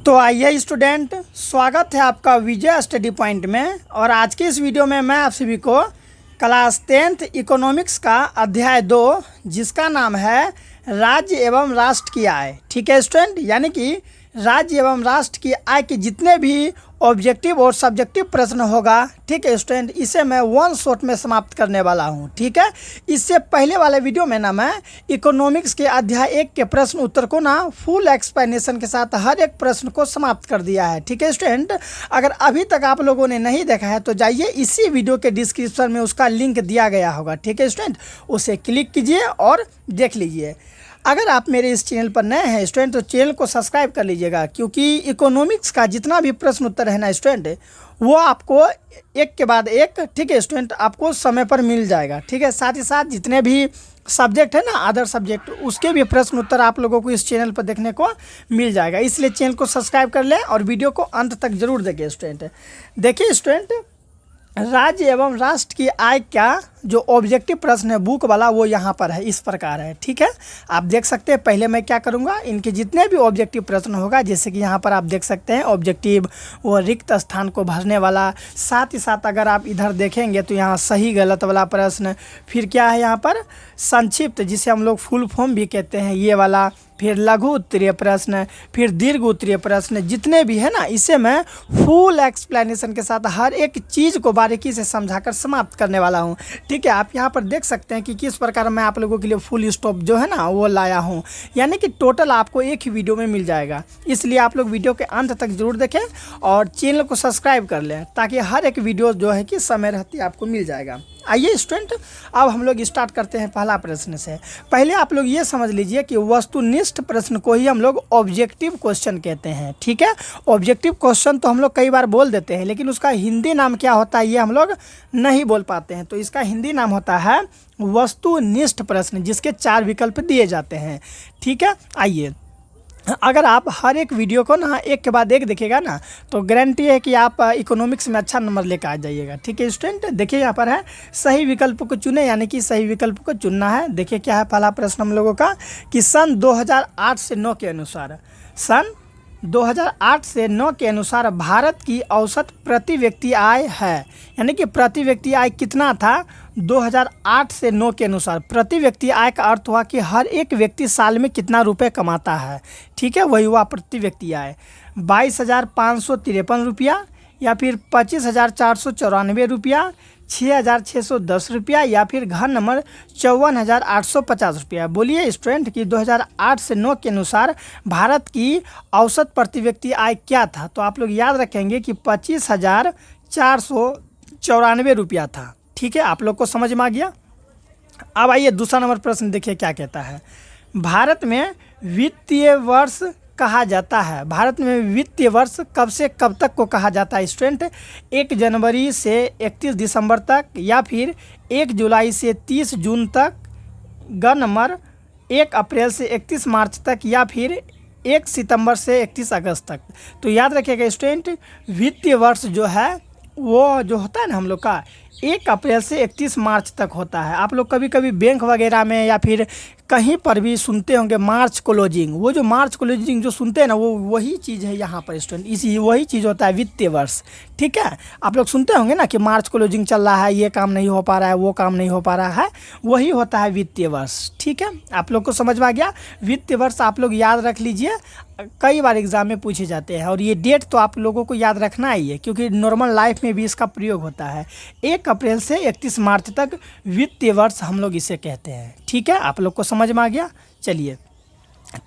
तो आइए स्टूडेंट, स्वागत है आपका विजय स्टडी पॉइंट में। और आज के इस वीडियो में मैं आप सभी को क्लास 10th इकोनॉमिक्स का अध्याय 2 जिसका नाम है राज्य एवं राष्ट्र की आय, ठीक है स्टूडेंट, यानी कि राज्य एवं राष्ट्र की आय के जितने भी ऑब्जेक्टिव और सब्जेक्टिव प्रश्न होगा, ठीक है स्टूडेंट, इसे मैं वन शॉट में समाप्त करने वाला हूं, ठीक है। इससे पहले वाले वीडियो में ना मैं इकोनॉमिक्स के अध्याय 1 के प्रश्न उत्तर को ना फुल एक्सप्लेनेशन के साथ हर एक प्रश्न को समाप्त कर दिया है, ठीक है स्टूडेंट। अगर अभी तक आप लोगों ने नहीं देखा है तो जाइए इसी वीडियो के डिस्क्रिप्शन में उसका लिंक दिया गया होगा, ठीक है स्टूडेंट, उसे क्लिक कीजिए और देख लीजिए। अगर आप मेरे इस चैनल पर नए हैं स्टूडेंट तो चैनल को सब्सक्राइब कर लीजिएगा, क्योंकि इकोनॉमिक्स का जितना भी प्रश्न उत्तर है ना स्टूडेंट, वो आपको एक के बाद एक, ठीक है स्टूडेंट, आपको समय पर मिल जाएगा, ठीक है। साथ ही साथ जितने भी सब्जेक्ट है ना, अदर सब्जेक्ट, उसके भी प्रश्न उत्तर आप लोगों को इस चैनल पर देखने को मिल जाएगा। इसलिए चैनल को सब्सक्राइब कर लें और वीडियो को अंत तक जरूर देखें स्टूडेंट। देखिए स्टूडेंट, राज्य एवं राष्ट्र की आय का जो ऑब्जेक्टिव प्रश्न है बुक वाला, वो यहाँ पर है, इस प्रकार है, ठीक है। आप देख सकते हैं, पहले मैं क्या करूँगा, इनके जितने भी ऑब्जेक्टिव प्रश्न होगा, जैसे कि यहाँ पर आप देख सकते हैं ऑब्जेक्टिव वो रिक्त स्थान को भरने वाला, साथ ही साथ अगर आप इधर देखेंगे तो यहाँ सही गलत वाला प्रश्न, फिर क्या है यहाँ पर संक्षिप्त, जिसे हम लोग फुल फॉर्म भी कहते हैं, ये वाला, फिर लघु उत्तरीय प्रश्न, फिर दीर्घ उत्तरीय प्रश्न, जितने भी है ना, इसे मैं फुल एक्सप्लेनेशन के साथ हर एक चीज़ को बारीकी से समझाकर समाप्त करने वाला हूँ, ठीक है। आप यहाँ पर देख सकते हैं कि किस प्रकार मैं आप लोगों के लिए फुल स्टॉप जो है ना वो लाया हूँ, यानी कि टोटल आपको एक ही वीडियो में मिल जाएगा। इसलिए आप लोग वीडियो के अंत तक जरूर देखें और चैनल को सब्सक्राइब कर लें, ताकि हर एक वीडियो जो है कि समय रहती आपको मिल जाएगा। आइए स्टूडेंट, अब हम लोग स्टार्ट करते हैं पहला प्रश्न से। पहले आप लोग ये समझ लीजिए कि वस्तुनिष्ठ प्रश्न को ही हम लोग ऑब्जेक्टिव क्वेश्चन कहते हैं, ठीक है। ऑब्जेक्टिव क्वेश्चन तो हम लोग कई बार बोल देते हैं, लेकिन उसका हिंदी नाम क्या होता है ये हम लोग नहीं बोल पाते हैं। तो इसका हिंदी नाम होता है वस्तुनिष्ठ प्रश्न, जिसके 4 विकल्प दिए जाते हैं, ठीक है। आइए, अगर आप हर एक वीडियो को ना एक के बाद एक देखिएगा ना, तो गारंटी है कि आप इकोनॉमिक्स में अच्छा नंबर लेकर आ जाइएगा, ठीक है स्टूडेंट। देखिए यहाँ पर है सही विकल्प को चुने, यानी कि सही विकल्प को चुनना है। देखिए क्या है पहला प्रश्न हम लोगों का, कि सन 2008 से 9 के अनुसार, सन 2008 से 9 के अनुसार भारत की औसत प्रति व्यक्ति आय है, यानी कि प्रति व्यक्ति आय कितना था 2008 से 9 के अनुसार। प्रति व्यक्ति आय का अर्थ हुआ कि हर एक व्यक्ति साल में कितना रुपए कमाता है, ठीक है, वही हुआ प्रति व्यक्ति आय। 22,553 रुपया, या फिर 25,494 रुपया, 6,610 रुपया, या फिर घर नंबर 54,850 रुपया। बोलिए स्टूडेंट कि 2008 से 9 के अनुसार भारत की औसत प्रति व्यक्ति आय क्या था। तो आप लोग याद रखेंगे कि 25,494 रुपया था, ठीक है। आप लोग को समझ में आ गया। अब आइए दूसरा नंबर प्रश्न देखिए क्या कहता है। भारत में वित्तीय वर्ष कहा जाता है, भारत में वित्तीय वर्ष कब से कब तक को कहा जाता है स्टूडेंट? 1 जनवरी से 31 दिसंबर तक, या फिर 1 जुलाई से 30 जून तक, ग नंबर 1 अप्रैल से 31 मार्च तक, या फिर 1 सितंबर से 31 अगस्त तक। तो याद रखिएगा स्टूडेंट, वित्तीय वर्ष जो है वो जो होता है ना हम लोग का 1 अप्रैल से 31 मार्च तक होता है। आप लोग कभी कभी बैंक वगैरह में या फिर कहीं पर भी सुनते होंगे मार्च क्लोजिंग, वो जो मार्च क्लोजिंग जो सुनते हैं ना, वो वही चीज़ है यहाँ पर स्टूडेंट, इसी वही चीज़ होता है वित्तीय वर्ष, ठीक है। आप लोग सुनते होंगे ना कि मार्च क्लोजिंग चल रहा है, ये काम नहीं हो पा रहा है, वो काम नहीं हो पा रहा है, वही होता है वित्तीय वर्ष, ठीक है। आप लोग को समझ में आ गया। वित्तीय वर्ष आप लोग याद रख लीजिए, कई बार एग्जाम में पूछे जाते हैं, और ये डेट तो आप लोगों को याद रखना ही है, क्योंकि नॉर्मल लाइफ में भी इसका प्रयोग होता है। 1 अप्रैल से 31 मार्च तक वित्तीय वर्ष हम लोग इसे कहते हैं, ठीक है। आप लोग को समझ में आ गया। चलिए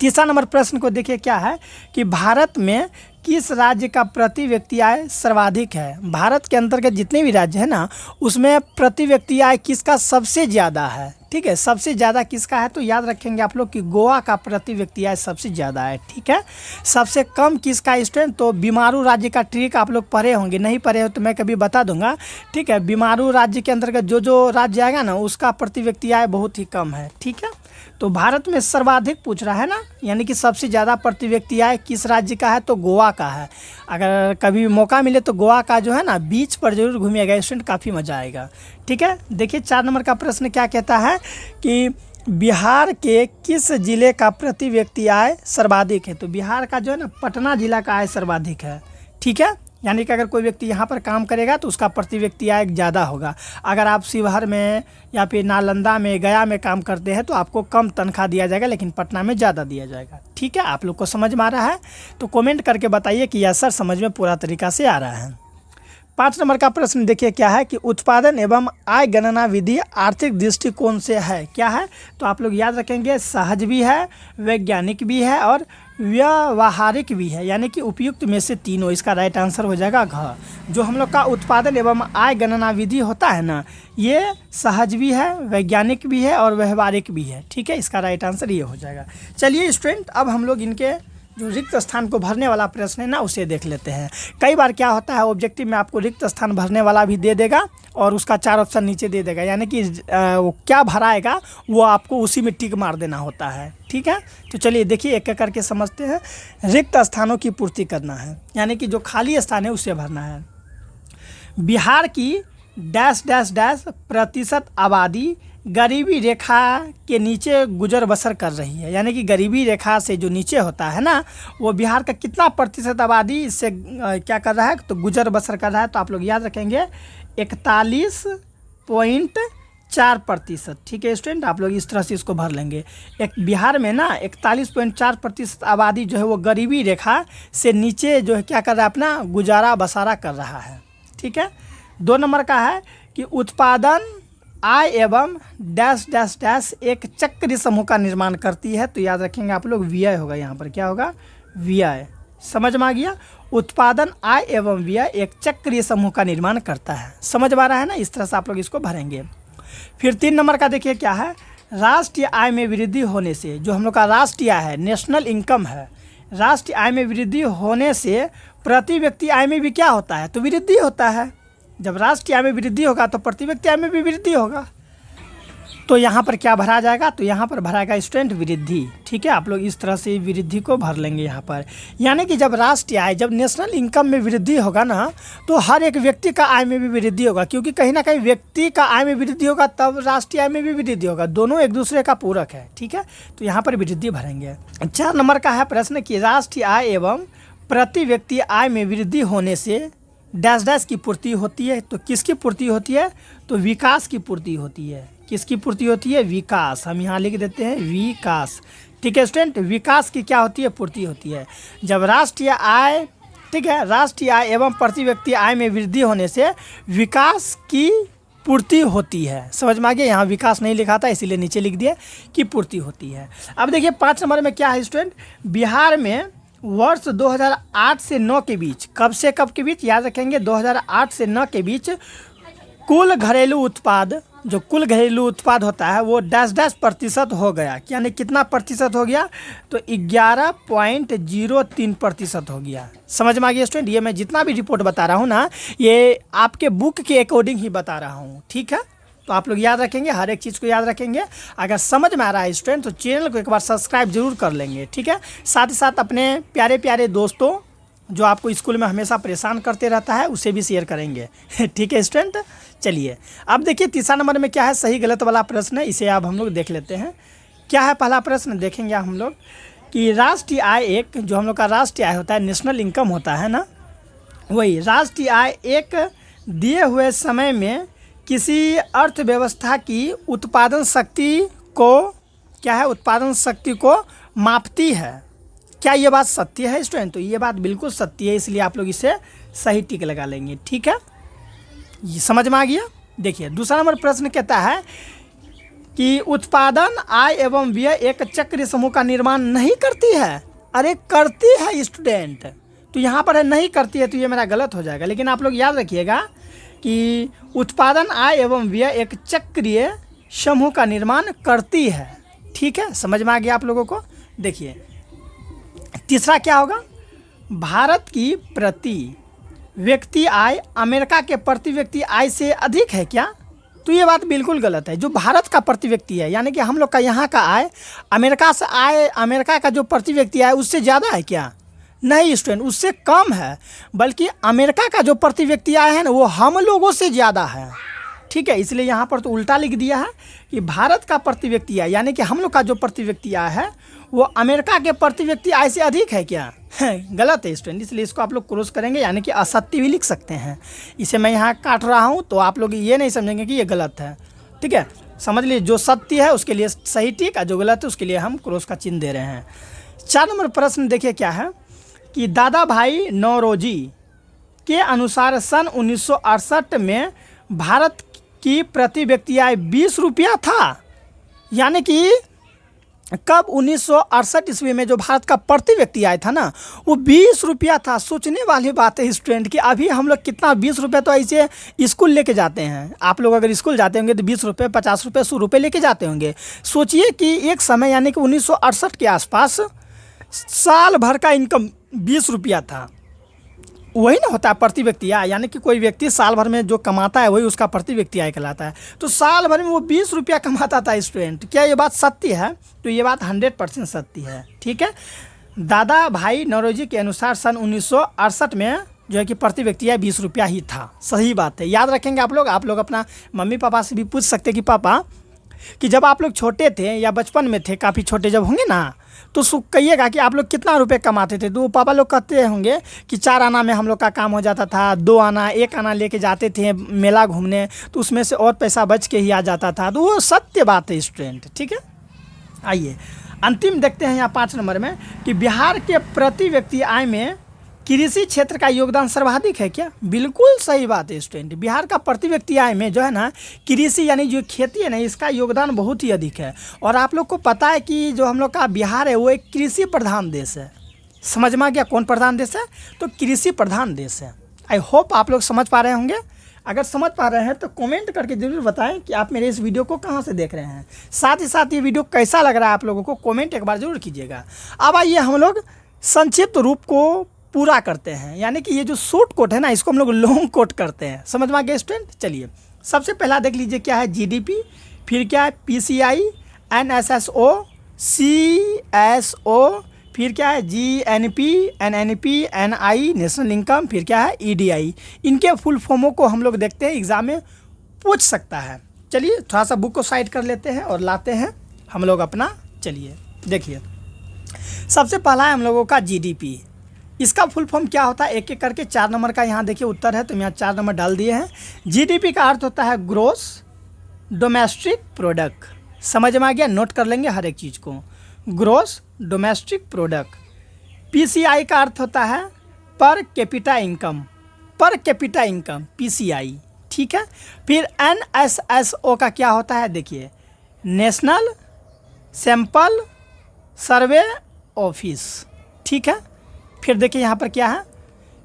तीसरा नंबर प्रश्न को देखिए क्या है, कि भारत में किस राज्य का प्रति व्यक्ति आय सर्वाधिक है। भारत के अंतर्गत जितने भी राज्य है ना, उसमें प्रति व्यक्ति आय किसका सबसे ज़्यादा है, ठीक है। सबसे ज़्यादा किसका है तो याद रखेंगे आप लोग कि गोवा का प्रति व्यक्ति आय सबसे ज़्यादा है, ठीक है। सबसे कम किसका स्टूडेंट, तो बीमारू राज्य का ट्रिक आप लोग पढ़े होंगे, नहीं पढ़े हो तो मैं कभी बता दूंगा, ठीक है। बीमारू राज्य के अंतर्गत जो राज्य आएगा ना, उसका प्रति व्यक्ति आय बहुत ही कम है, ठीक है। तो भारत में सर्वाधिक पूछ रहा है ना, यानी कि सबसे ज़्यादा प्रति व्यक्ति आय किस राज्य का है तो गोवा का है। अगर कभी मौका मिले तो गोवा का जो है ना बीच पर जरूर घूमिएगा स्टूडेंट, काफ़ी मज़ा आएगा, ठीक है। देखिए 4 नंबर का प्रश्न क्या कहता है, कि बिहार के किस जिले का प्रति व्यक्ति आय सर्वाधिक है? तो बिहार का जो है ना पटना जिला का आय सर्वाधिक है। ठीक है, यानी कि अगर कोई व्यक्ति यहाँ पर काम करेगा तो उसका प्रति व्यक्ति आय ज़्यादा होगा। अगर आप शिवहर में या फिर नालंदा में, गया में काम करते हैं तो आपको कम तनख्वाह दिया जाएगा, लेकिन पटना में ज़्यादा दिया जाएगा। ठीक है, आप लोग को समझ में आ रहा है? तो कमेंट करके बताइए कि यह सर समझ में पूरा तरीका से आ रहा है। 5 नंबर का प्रश्न देखिए क्या है कि उत्पादन एवं आय गणना विधि आर्थिक दृष्टिकोण से है। क्या है? तो आप लोग याद रखेंगे सहज भी है, वैज्ञानिक भी है और व्यावहारिक भी है, यानी कि उपयुक्त में से तीनों। इसका राइट आंसर हो जाएगा घ। जो हम लोग का उत्पादन एवं आय गणना विधि होता है ना, ये सहज भी है, वैज्ञानिक भी है और व्यवहारिक भी है। ठीक है, इसका राइट आंसर ये हो जाएगा। चलिए स्टूडेंट, अब हम लोग इनके जो रिक्त स्थान को भरने वाला प्रश्न है ना उसे देख लेते हैं। कई बार क्या होता है, ऑब्जेक्टिव में आपको रिक्त स्थान भरने वाला भी दे देगा और उसका 4 ऑप्शन नीचे दे देगा, यानी कि वो क्या भराएगा वो आपको उसी में टिक मार देना होता है। ठीक है, तो चलिए देखिए एक एक करके समझते हैं। रिक्त स्थानों की पूर्ति करना है, यानी कि जो खाली स्थान है उसे भरना है। बिहार की डैश डैश डैश प्रतिशत आबादी गरीबी रेखा के नीचे गुजर बसर कर रही है, यानी कि गरीबी रेखा से जो नीचे होता है ना, वो बिहार का कितना प्रतिशत आबादी इससे क्या कर रहा है, तो गुजर बसर कर रहा है। तो आप लोग याद रखेंगे 41.4%। ठीक है स्टूडेंट, आप लोग इस तरह से इसको भर लेंगे। एक बिहार में ना 41.4% आबादी जो है वो गरीबी रेखा से नीचे जो है क्या कर रहा है, अपना गुजारा बसारा कर रहा है। ठीक है, 2 नंबर का है कि उत्पादन आय एवं डैश डैश डैश एक चक्रीय समूह का निर्माण करती है। तो याद रखेंगे आप लोग व्यय होगा, यहाँ पर क्या होगा, व्यय। समझ में आ गया? उत्पादन आय एवं व्यय एक चक्रीय समूह का निर्माण करता है। समझ में आ रहा है ना? इस तरह से आप लोग इसको भरेंगे। फिर 3 नंबर का देखिए क्या है, राष्ट्रीय आय में वृद्धि होने से, जो हम लोग का राष्ट्रीय आय है, नेशनल इनकम है, राष्ट्रीय आय में वृद्धि होने से प्रति व्यक्ति आय में भी क्या होता है, तो वृद्धि होता है। जब राष्ट्रीय आय में वृद्धि होगा तो प्रति व्यक्ति आय में भी वृद्धि होगा। तो यहाँ पर क्या भरा जाएगा, तो यहाँ पर भराएगा स्टूडेंट वृद्धि। ठीक है, आप लोग इस तरह से वृद्धि को भर लेंगे यहाँ पर। यानी कि जब राष्ट्रीय आय, जब नेशनल इनकम में वृद्धि होगा ना, तो हर एक व्यक्ति का आय में भी वृद्धि होगा, क्योंकि कहीं ना कहीं व्यक्ति का आय में वृद्धि होगा तब राष्ट्रीय आय में भी वृद्धि होगा। दोनों एक दूसरे का पूरक है। ठीक है, तो यहाँ पर वृद्धि भरेंगे। 4 नंबर का है प्रश्न कि राष्ट्रीय आय एवं प्रति व्यक्ति आय में वृद्धि होने से डैश डैश की पूर्ति होती है। तो किसकी पूर्ति होती है, तो विकास की पूर्ति होती है। किसकी पूर्ति होती है, विकास। हम यहाँ लिख देते हैं विकास। ठीक है स्टूडेंट, विकास की क्या होती है, पूर्ति होती है। जब राष्ट्रीय आय, ठीक है, राष्ट्रीय आय एवं प्रति व्यक्ति आय में वृद्धि होने से विकास की पूर्ति होती है। समझ में आ गया? यहाँ विकास नहीं लिखा था इसीलिए नीचे लिख दिया कि पूर्ति होती है। अब देखिए 5 नंबर में क्या है स्टूडेंट, बिहार में वर्ष 2008 से 9 के बीच, कब से कब के बीच, याद रखेंगे 2008 से 9 के बीच कुल घरेलू उत्पाद, जो कुल घरेलू उत्पाद होता है वो डैश डैश प्रतिशत हो गया। यानी कितना प्रतिशत हो गया, तो 11.03% हो गया। समझ में आ गया स्टूडेंट? ये मैं जितना भी रिपोर्ट बता रहा हूँ ना, ये आपके बुक के अकॉर्डिंग ही बता रहा हूँ। ठीक है, तो आप लोग याद रखेंगे, हर एक चीज़ को याद रखेंगे। अगर समझ में आ रहा है स्टूडेंट तो चैनल को एक बार सब्सक्राइब जरूर कर लेंगे। ठीक है, साथ ही साथ अपने प्यारे प्यारे दोस्तों जो आपको स्कूल में हमेशा परेशान करते रहता है उसे भी शेयर करेंगे। ठीक है स्टूडेंट, चलिए अब देखिए 3 नंबर में क्या है, सही गलत वाला प्रश्न है, इसे अब हम लोग देख लेते हैं। क्या है पहला प्रश्न, देखेंगे हम लोग कि राष्ट्रीय आय, एक जो हम लोग का राष्ट्रीय आय होता है, नेशनल इनकम होता है ना, वही राष्ट्रीय आय एक दिए हुए समय में किसी अर्थव्यवस्था की उत्पादन शक्ति को, क्या है, उत्पादन शक्ति को मापती है। क्या ये बात सत्य है स्टूडेंट? तो ये बात बिल्कुल सत्य है, इसलिए आप लोग इसे सही टिक लगा लेंगे। ठीक है, ये समझ में आ गया? देखिए 2 नंबर प्रश्न कहता है कि उत्पादन आय एवं व्यय एक चक्रीय समूह का निर्माण नहीं करती है। अरे करती है स्टूडेंट, तो यहाँ पर है नहीं करती है, तो ये मेरा गलत हो जाएगा। लेकिन आप लोग याद रखिएगा कि उत्पादन आय एवं व्यय एक चक्रीय समूह का निर्माण करती है। ठीक है, समझ में आ गया आप लोगों को? देखिए 3 क्या होगा, भारत की प्रति व्यक्ति आय अमेरिका के प्रति व्यक्ति आय से अधिक है क्या? तो ये बात बिल्कुल गलत है। जो भारत का प्रति व्यक्ति है, यानी कि हम लोग का यहाँ का आय अमेरिका से आय, अमेरिका का जो प्रति व्यक्ति आय उससे ज़्यादा है क्या? नहीं स्टूडेंट, उससे कम है। बल्कि अमेरिका का जो प्रति व्यक्ति आय है ना, वो हम लोगों से ज़्यादा है। ठीक है, इसलिए यहाँ पर तो उल्टा लिख दिया है कि भारत का प्रति व्यक्ति आय, यानी कि हम लोग का जो प्रति व्यक्ति आय है वो अमेरिका के प्रति व्यक्ति आय से अधिक है क्या? गलत है स्टूडेंट, इसलिए इसको आप लोग क्रॉस करेंगे, यानी कि असत्य भी लिख सकते हैं। इसे मैं यहाँ काट रहा हूँ तो आप लोग ये नहीं समझेंगे कि ये गलत है। ठीक है, समझ लीजिए, जो सत्य है उसके लिए सही टिक और जो गलत है उसके लिए हम क्रॉस का चिन्ह दे रहे हैं। 4 नंबर प्रश्न देखिए क्या है कि दादा भाई नौरोजी के अनुसार सन 1968 में भारत की प्रति व्यक्ति आय 20 रुपया था। यानी कि कब 1968 ईस्वी में जो भारत का प्रति व्यक्ति आय था ना वो 20 रुपया था। सोचने वाली बात है स्टूडेंट कि अभी हम लोग कितना 20 रुपये तो ऐसे स्कूल लेके जाते हैं। आप लोग अगर स्कूल जाते होंगे तो 20 रुपये 50 रुपये 100 रुपये लेके जाते होंगे। सोचिए कि एक समय यानी कि 1968 के आसपास साल भर का इनकम 20 रुपया था। वही ना होता है प्रति व्यक्ति आय, यानी कि कोई व्यक्ति साल भर में जो कमाता है वही उसका प्रति व्यक्ति आय कहलाता है। तो साल भर में वो 20 रुपया कमाता था स्टूडेंट। क्या ये बात सत्य है? तो ये बात 100% सत्य है। ठीक है, दादा भाई नौरोजी के अनुसार सन 1968 में जो है कि प्रति व्यक्ति आय 20 रुपया ही था। सही बात है, याद रखेंगे आप लोग अपना मम्मी पापा से भी पूछ सकते कि पापा कि जब आप लोग छोटे थे या बचपन में थे, काफ़ी छोटे जब होंगे ना, तो कहिएगा कि आप लोग कितना रुपए कमाते थे। तो पापा लोग कहते होंगे कि 4 आना में हम लोग का काम हो जाता था, 2 आना 1 आना लेके जाते थे मेला घूमने, तो उसमें से और पैसा बच के ही आ जाता था। तो वो सत्य बात है स्टूडेंट। ठीक है, आइए अंतिम देखते हैं यहाँ 5 नंबर में कि बिहार के प्रति व्यक्ति आय में कृषि क्षेत्र का योगदान सर्वाधिक है क्या? बिल्कुल सही बात है स्टूडेंट। बिहार का प्रति व्यक्ति आय में जो है ना कृषि यानी जो खेती है ना इसका योगदान बहुत ही अधिक है। और आप लोग को पता है कि जो हम लोग का बिहार है वो एक कृषि प्रधान देश है। समझ में आ गया कौन प्रधान देश है? तो कृषि प्रधान देश है। आई होप आप लोग समझ पा रहे होंगे। अगर समझ पा रहे हैं तो कमेंट करके ज़रूर बताएं कि आप मेरे इस वीडियो को कहाँ से देख रहे हैं। साथ ही साथ ये वीडियो कैसा लग रहा है आप लोगों को कमेंट एक बार ज़रूर कीजिएगा। अब आइए हम लोग संक्षिप्त रूप को पूरा करते हैं, यानी कि ये जो शॉर्ट कोट है ना इसको हम लोग लॉन्ग कोट करते हैं। समझ में आ गया स्टूडेंट? चलिए सबसे पहला देख लीजिए क्या है जीडीपी, फिर क्या है पीसीआई, एनएसएसओ, सीएसओ, फिर क्या है GNP, NNP, NI national income, फिर क्या है ईडीआई। इनके फुल फॉर्मों को हम लोग देखते हैं, एग्जाम में पूछ सकता है। चलिए थोड़ा सा बुक को साइड कर लेते हैं और लाते हैं हम लोग अपना। चलिए देखिए सबसे पहला है हम लोगों का जीडीपी। इसका फुल फॉर्म क्या होता है एक एक करके 4 नंबर का यहाँ देखिए उत्तर है, तो यहाँ 4 नंबर डाल दिए हैं। जीडीपी का अर्थ होता है ग्रोस डोमेस्टिक प्रोडक्ट। समझ में आ गया? नोट कर लेंगे हर एक चीज़ को, ग्रोस डोमेस्टिक प्रोडक्ट। पीसीआई का अर्थ होता है per capita income, per capita income PCI. ठीक है, फिर एनएसएसओ का क्या होता है देखिए, नेशनल सैंपल सर्वे ऑफिस। ठीक है, फिर देखिए यहाँ पर क्या है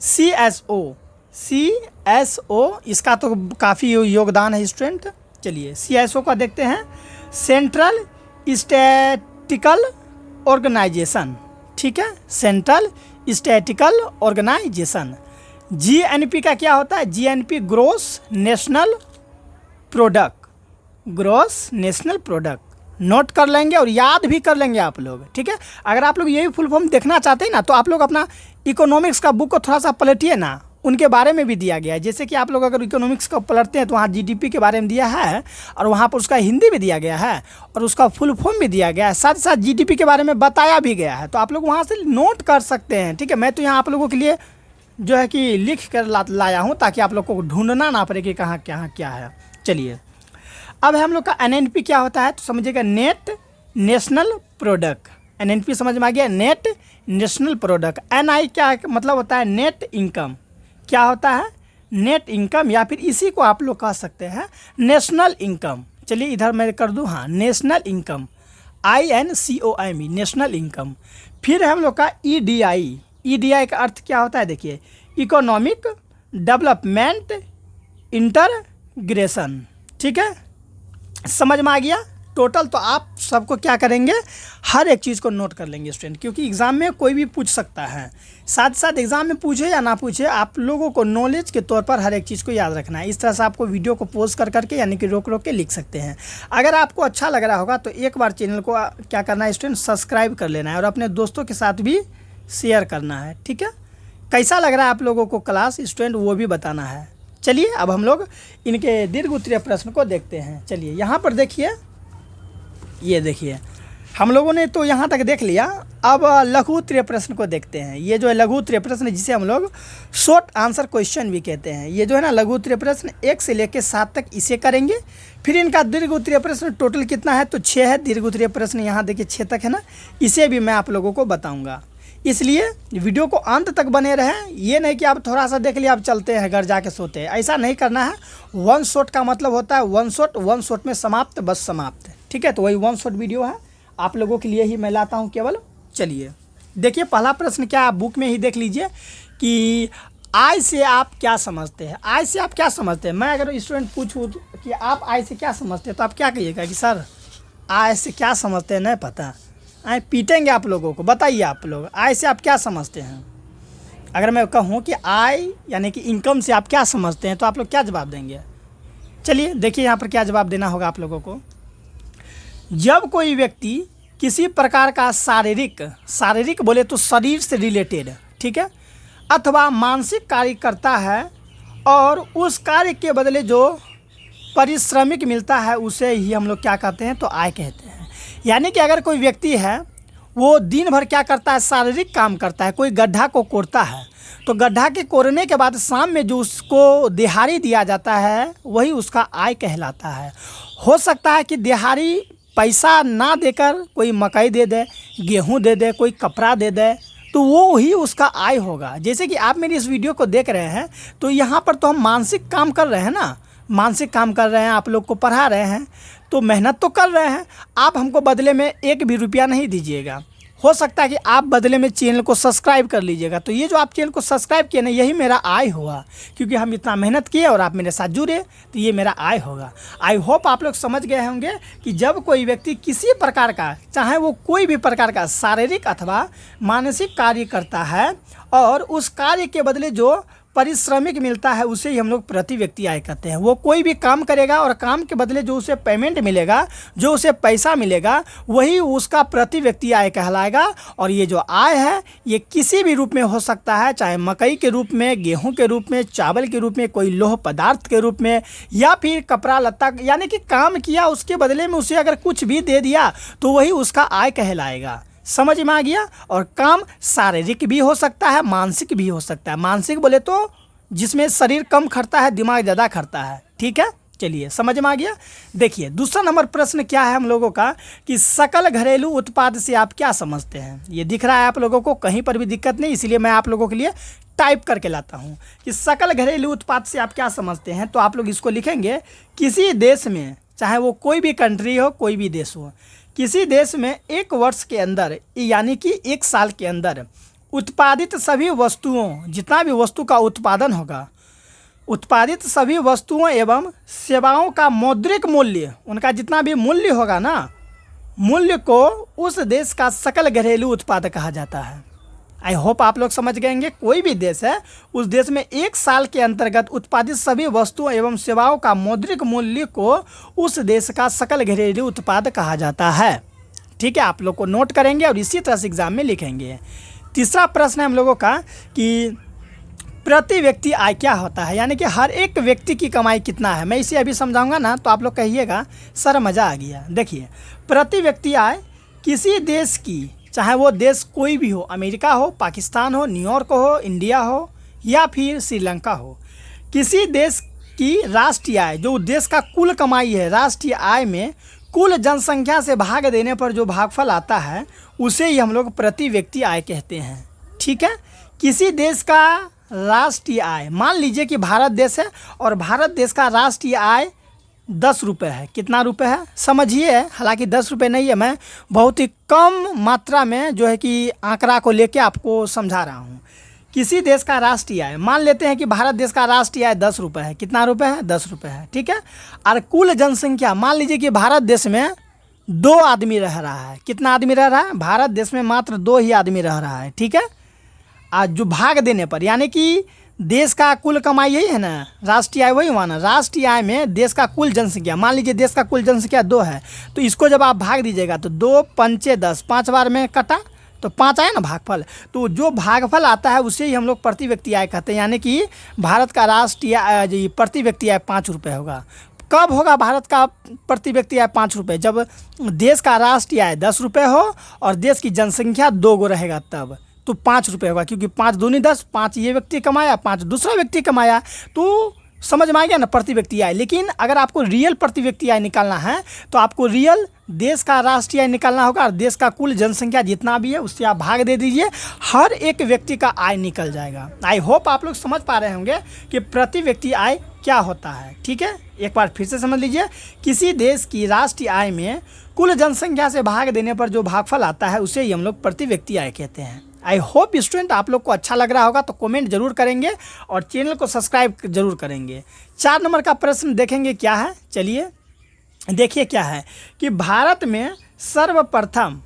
सीएसओ, सीएसओ इसका तो काफ़ी योगदान है स्टूडेंट। चलिए सीएसओ का देखते हैं, सेंट्रल स्टैटिकल ऑर्गेनाइजेशन। ठीक है, सेंट्रल स्टैटिकल ऑर्गेनाइजेशन। जीएनपी का क्या होता है, GNP gross national product, gross national product. Note कर लेंगे और याद भी कर लेंगे आप लोग। ठीक है, अगर आप लोग यही फुल फॉर्म देखना चाहते हैं ना तो आप लोग अपना इकोनॉमिक्स का बुक को थोड़ा सा पलटिए ना, उनके बारे में भी दिया गया है। जैसे कि आप लोग अगर इकोनॉमिक्स को पलटते हैं तो वहाँ जीडीपी के बारे में दिया है और वहाँ पर उसका हिंदी भी दिया गया है और उसका फुल फॉर्म भी दिया गया है, साथ ही साथ जीडीपी के बारे में बताया भी गया है। तो आप लोग वहाँ से नोट कर सकते हैं। ठीक है, मैं तो यहाँ आप लोगों के लिए जो है कि लिख कर लाया हूँ ताकि आप लोग को ढूंढना ना पड़े कि कहाँ क्या है। चलिए अब हम लोग का एनएनपी क्या होता है तो समझिएगा नेट नेशनल प्रोडक्ट। एनएनपी समझ में आ गया, नेट नेशनल प्रोडक्ट। एनआई क्या मतलब होता है, नेट इनकम। क्या होता है, नेट इनकम, या फिर इसी को आप लोग कह सकते हैं नेशनल इनकम। चलिए इधर मैं कर दूँ, हाँ national income, INCOME national income. फिर हम लोग का ईडीआई। ईडीआई का अर्थ क्या होता है देखिए, इकोनॉमिक डेवलपमेंट इंटरग्रेशन। ठीक है, समझ में आ गया? टोटल तो आप सबको क्या करेंगे, हर एक चीज़ को नोट कर लेंगे स्टूडेंट, क्योंकि एग्ज़ाम में कोई भी पूछ सकता है। साथ साथ एग्ज़ाम में पूछे या ना पूछे आप लोगों को नॉलेज के तौर पर हर एक चीज़ को याद रखना है। इस तरह से आपको वीडियो को पॉज कर करके यानी कि रोक रोक के लिख सकते हैं। अगर आपको अच्छा लग रहा होगा तो एक बार चैनल को क्या करना है स्टूडेंट, सब्सक्राइब कर लेना है और अपने दोस्तों के साथ भी शेयर करना है। ठीक है, कैसा लग रहा है आप लोगों को क्लास स्टूडेंट वो भी बताना है। चलिए अब हम लोग इनके दीर्घ उत्तरीय प्रश्न को देखते हैं। चलिए यहाँ पर देखिए, ये देखिए हम लोगों ने तो यहाँ तक देख लिया। अब लघु उत्तरीय प्रश्न को देखते हैं। ये जो है लघु उत्तरीय प्रश्न, जिसे हम लोग शॉर्ट आंसर क्वेश्चन भी कहते हैं। ये जो है ना लघु उत्तरीय प्रश्न 1 से लेकर 7 तक इसे करेंगे। फिर इनका दीर्घ उत्तरीय प्रश्न टोटल कितना है, तो 6 है। दीर्घ उत्तरीय प्रश्न यहाँ देखिए 6 तक है ना, इसे भी मैं आप लोगों को बताऊँगा। इसलिए वीडियो को अंत तक बने रहें। ये नहीं कि आप थोड़ा सा देख लिया, आप चलते हैं घर जाके सोते हैं, ऐसा नहीं करना है। वन शॉट का मतलब होता है वन शॉट में समाप्त, बस समाप्त। ठीक है, तो वही वन शॉट वीडियो है, आप लोगों के लिए ही मैं लाता हूँ केवल। चलिए देखिए पहला प्रश्न क्या, आप बुक में ही देख लीजिए कि आय से आप क्या समझते हैं। आय से आप क्या समझते हैं। मैं अगर स्टूडेंट पूछूँ कि आप आय से क्या समझते हैं, तो आप क्या कहिएगा कि सर आय से क्या समझते हैं, नहीं पता। आए पीटेंगे आप लोगों को। बताइए आप लोग आय से आप क्या समझते हैं। अगर मैं कहूँ कि आय यानी कि इनकम से आप क्या समझते हैं, तो आप लोग क्या जवाब देंगे। चलिए देखिए यहाँ पर क्या जवाब देना होगा आप लोगों को। जब कोई व्यक्ति किसी प्रकार का शारीरिक बोले तो शरीर से रिलेटेड, ठीक है, अथवा मानसिक कार्य करता है और उस कार्य के बदले जो पारिश्रमिक मिलता है, उसे ही हम लोग क्या कहते हैं, तो आय कहते हैं। यानी कि अगर कोई व्यक्ति है वो दिन भर क्या करता है, शारीरिक काम करता है। कोई गड्ढा को कोड़ता है, तो गड्ढा के कोड़ने के बाद शाम में जो उसको दिहाड़ी दिया जाता है, वही उसका आय कहलाता है। हो सकता है कि दिहाड़ी पैसा ना देकर कोई मकई दे दे, गेहूं दे दे, कोई कपड़ा दे दे, तो वो ही उसका आय होगा। जैसे कि आप मेरी इस वीडियो को देख रहे हैं, तो यहाँ पर तो हम मानसिक काम कर रहे हैं ना, मानसिक काम कर रहे हैं, आप लोग को पढ़ा रहे हैं, तो मेहनत तो कर रहे हैं। आप हमको बदले में 1 भी रुपया नहीं दीजिएगा। हो सकता है कि आप बदले में चैनल को सब्सक्राइब कर लीजिएगा। तो ये जो आप चैनल को सब्सक्राइब किए ना, यही मेरा आय हुआ, क्योंकि हम इतना मेहनत किए और आप मेरे साथ जुड़े, तो ये मेरा आय होगा। आई होप आप लोग समझ गए होंगे कि जब कोई व्यक्ति किसी प्रकार का, चाहे वो कोई भी प्रकार का शारीरिक अथवा मानसिक कार्य करता है और उस कार्य के बदले जो पारिश्रमिक मिलता है, उसे ही हम लोग प्रति व्यक्ति आय कहते हैं। वो कोई भी काम करेगा और काम के बदले जो उसे पेमेंट मिलेगा, जो उसे पैसा मिलेगा, वही उसका प्रति व्यक्ति आय कहलाएगा। और ये जो आय है, ये किसी भी रूप में हो सकता है, चाहे मकई के रूप में, गेहूं के रूप में, चावल के रूप में, कोई लोह पदार्थ के रूप में, या फिर कपड़ा लत्ता, यानी कि काम किया उसके बदले में उसे अगर कुछ भी दे दिया, तो वही उसका आय कहलाएगा। समझ में आ गया। और काम शारीरिक भी हो सकता है, मानसिक भी हो सकता है। मानसिक बोले तो जिसमें शरीर कम खर्चा है, दिमाग ज़्यादा खर्चा है। ठीक है, चलिए समझ में आ गया। देखिए दूसरा नंबर प्रश्न क्या है हम लोगों का कि सकल घरेलू उत्पाद से आप क्या समझते हैं। ये दिख रहा है आप लोगों को, कहीं पर भी दिक्कत नहीं, इसलिए मैं आप लोगों के लिए टाइप करके लाता हूँ कि सकल घरेलू उत्पाद से आप क्या समझते हैं। तो आप लोग इसको लिखेंगे, किसी देश में, चाहे वो कोई भी कंट्री हो, कोई भी देश हो, किसी देश में 1 वर्ष के अंदर, यानी कि 1 साल के अंदर उत्पादित सभी वस्तुओं, जितना भी वस्तु का उत्पादन होगा, उत्पादित सभी वस्तुओं एवं सेवाओं का मौद्रिक मूल्य, उनका जितना भी मूल्य होगा ना, मूल्य को उस देश का सकल घरेलू उत्पाद कहा जाता है। आई होप आप लोग समझ गएंगे। कोई भी देश है, उस देश में 1 साल के अंतर्गत उत्पादित सभी वस्तुओं एवं सेवाओं का मौद्रिक मूल्य को उस देश का सकल घरेलू उत्पाद कहा जाता है। ठीक है, आप लोग को नोट करेंगे और इसी तरह से एग्जाम में लिखेंगे। तीसरा प्रश्न है हम लोगों का कि प्रति व्यक्ति आय क्या होता है, यानी कि हर एक व्यक्ति की कमाई कितना है। मैं इसे अभी समझाऊंगा ना, तो आप लोग कहिएगा सर मज़ा आ गया। देखिए प्रति व्यक्ति आय किसी देश की, चाहे वो देश कोई भी हो, अमेरिका हो, पाकिस्तान हो, न्यूयॉर्क हो, इंडिया हो, या फिर श्रीलंका हो, किसी देश की राष्ट्रीय आय, जो देश का कुल कमाई है, राष्ट्रीय आय में कुल जनसंख्या से भाग देने पर जो भागफल आता है, उसे ही हम लोग प्रति व्यक्ति आय कहते हैं। ठीक है, किसी देश का राष्ट्रीय आय, मान लीजिए कि भारत देश है और भारत देश का राष्ट्रीय आय 10 रुपये है। कितना रुपये है समझिए, हालांकि 10 रुपये नहीं है, मैं बहुत ही कम मात्रा में जो है कि आंकड़ा को लेके आपको समझा रहा हूँ। किसी देश का राष्ट्रीय आय, मान लेते हैं कि भारत देश का राष्ट्रीय आय 10 रुपये है। कितना रुपये है, 10 रुपये है। ठीक है, और कुल जनसंख्या, मान लीजिए कि भारत देश में 2 आदमी रह रहा है। कितना आदमी रह रहा है, भारत देश में मात्र 2 ही आदमी रह रहा है। ठीक है, आज जो भाग देने पर, यानी कि देश का कुल कमाई यही है ना, राष्ट्रीय आय वही हुआ ना। राष्ट्रीय आय में देश का कुल जनसंख्या, मान लीजिए देश का कुल जनसंख्या 2 है, तो इसको जब आप भाग दीजिएगा तो 2 पंचे 10, 5 बार में कटा, तो 5 आया ना भागफल, तो जो भागफल आता है उसे ही हम लोग प्रति व्यक्ति आय कहते हैं। यानी कि भारत का राष्ट्रीय आय प्रति व्यक्ति आय 5 रुपये होगा। कब होगा भारत का प्रति व्यक्ति आय 5 रुपये? जब देश का राष्ट्रीय आय 10 रुपये हो और देश की जनसंख्या 2 गो रहेगा तब तो 5 रुपये होगा, क्योंकि 5 दूनी 10, 5 ये व्यक्ति कमाया, 5 दूसरा व्यक्ति कमाया, तो समझ में आ गया ना प्रति व्यक्ति आय। लेकिन अगर आपको रियल प्रति व्यक्ति आय निकालना है तो आपको रियल देश का राष्ट्रीय आय निकालना होगा और देश का कुल जनसंख्या जितना भी है उससे आप भाग दे दीजिए, हर एक व्यक्ति का आय निकल जाएगा। आई होप आप लोग समझ पा रहे होंगे कि प्रति व्यक्ति आय क्या होता है। ठीक है, एक बार फिर से समझ लीजिए, किसी देश की राष्ट्रीय आय में कुल जनसंख्या से भाग देने पर जो भागफल आता है उसे ही हम लोग प्रति व्यक्ति आय कहते हैं। आई होप स्टूडेंट आप लोग को अच्छा लग रहा होगा, तो कमेंट जरूर करेंगे और चैनल को सब्सक्राइब जरूर करेंगे। 4 नंबर का प्रश्न देखेंगे क्या है, चलिए देखिए क्या है कि भारत में सर्वप्रथम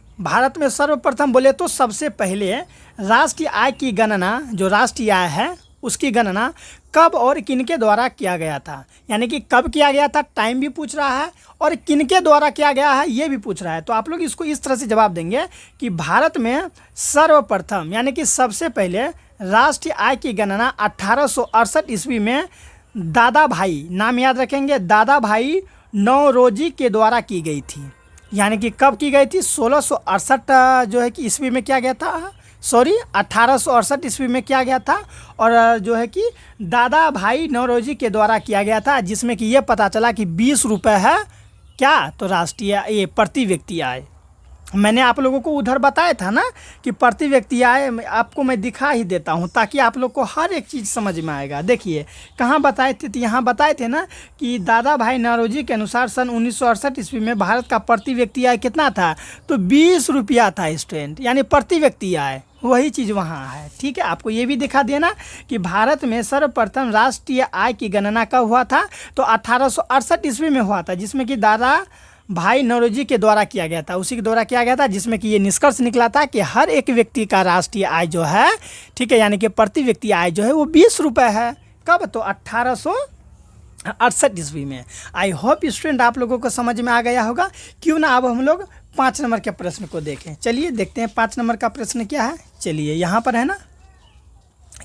बोले तो सबसे पहले राष्ट्रीय आय की गणना, जो राष्ट्रीय आय है उसकी गणना कब और किनके द्वारा किया गया था। यानी कि कब किया गया था, टाइम भी पूछ रहा है और किनके द्वारा किया गया है ये भी पूछ रहा है। तो आप लोग इसको इस तरह से जवाब देंगे कि भारत में सर्वप्रथम यानी कि सबसे पहले राष्ट्रीय आय की गणना 1868 ईस्वी में दादा भाई, नाम याद रखेंगे, दादा भाई नौरोजी के द्वारा की गई थी। यानी कि कब की गई थी, 1668 जो है कि ईस्वी में किया गया था, 1868 ईस्वी में किया गया था, और जो है कि दादा भाई नौरोजी के द्वारा किया गया था, जिसमें कि ये पता चला कि 20 रुपये है क्या, तो राष्ट्रीय ये प्रति व्यक्ति आय। मैंने आप लोगों को उधर बताया था ना कि प्रति व्यक्ति आय आपको मैं दिखा ही देता हूँ ताकि आप लोग को हर एक चीज़ समझ में आएगा। देखिए कहाँ बताए थे, तो यहाँ बताए थे ना कि दादा भाई नौरोजी के अनुसार सन 1968 ईस्वी में भारत का प्रति व्यक्ति आय कितना था, तो 20 रुपया था स्टूडेंट, यानी प्रति व्यक्ति आय वही चीज़ वहाँ है। ठीक है, आपको ये भी दिखा देना कि भारत में सर्वप्रथम राष्ट्रीय आय की गणना कब हुआ था, तो 1868 ईस्वी में हुआ था, जिसमें कि दादा भाई नौरोजी के द्वारा किया गया था, उसी के द्वारा किया गया था, जिसमें कि ये निष्कर्ष निकला था कि हर एक व्यक्ति का राष्ट्रीय आय जो है, ठीक है, यानी कि प्रति व्यक्ति आय जो है वो 20 रुपये है। कब, तो 1868 ईस्वी में। आई होप स्टूडेंट आप लोगों को समझ में आ गया होगा। क्यों ना अब हम लोग 5 नंबर के प्रश्न को देखें। चलिए देखते हैं 5 नंबर का प्रश्न क्या है। चलिए यहाँ पर है ना,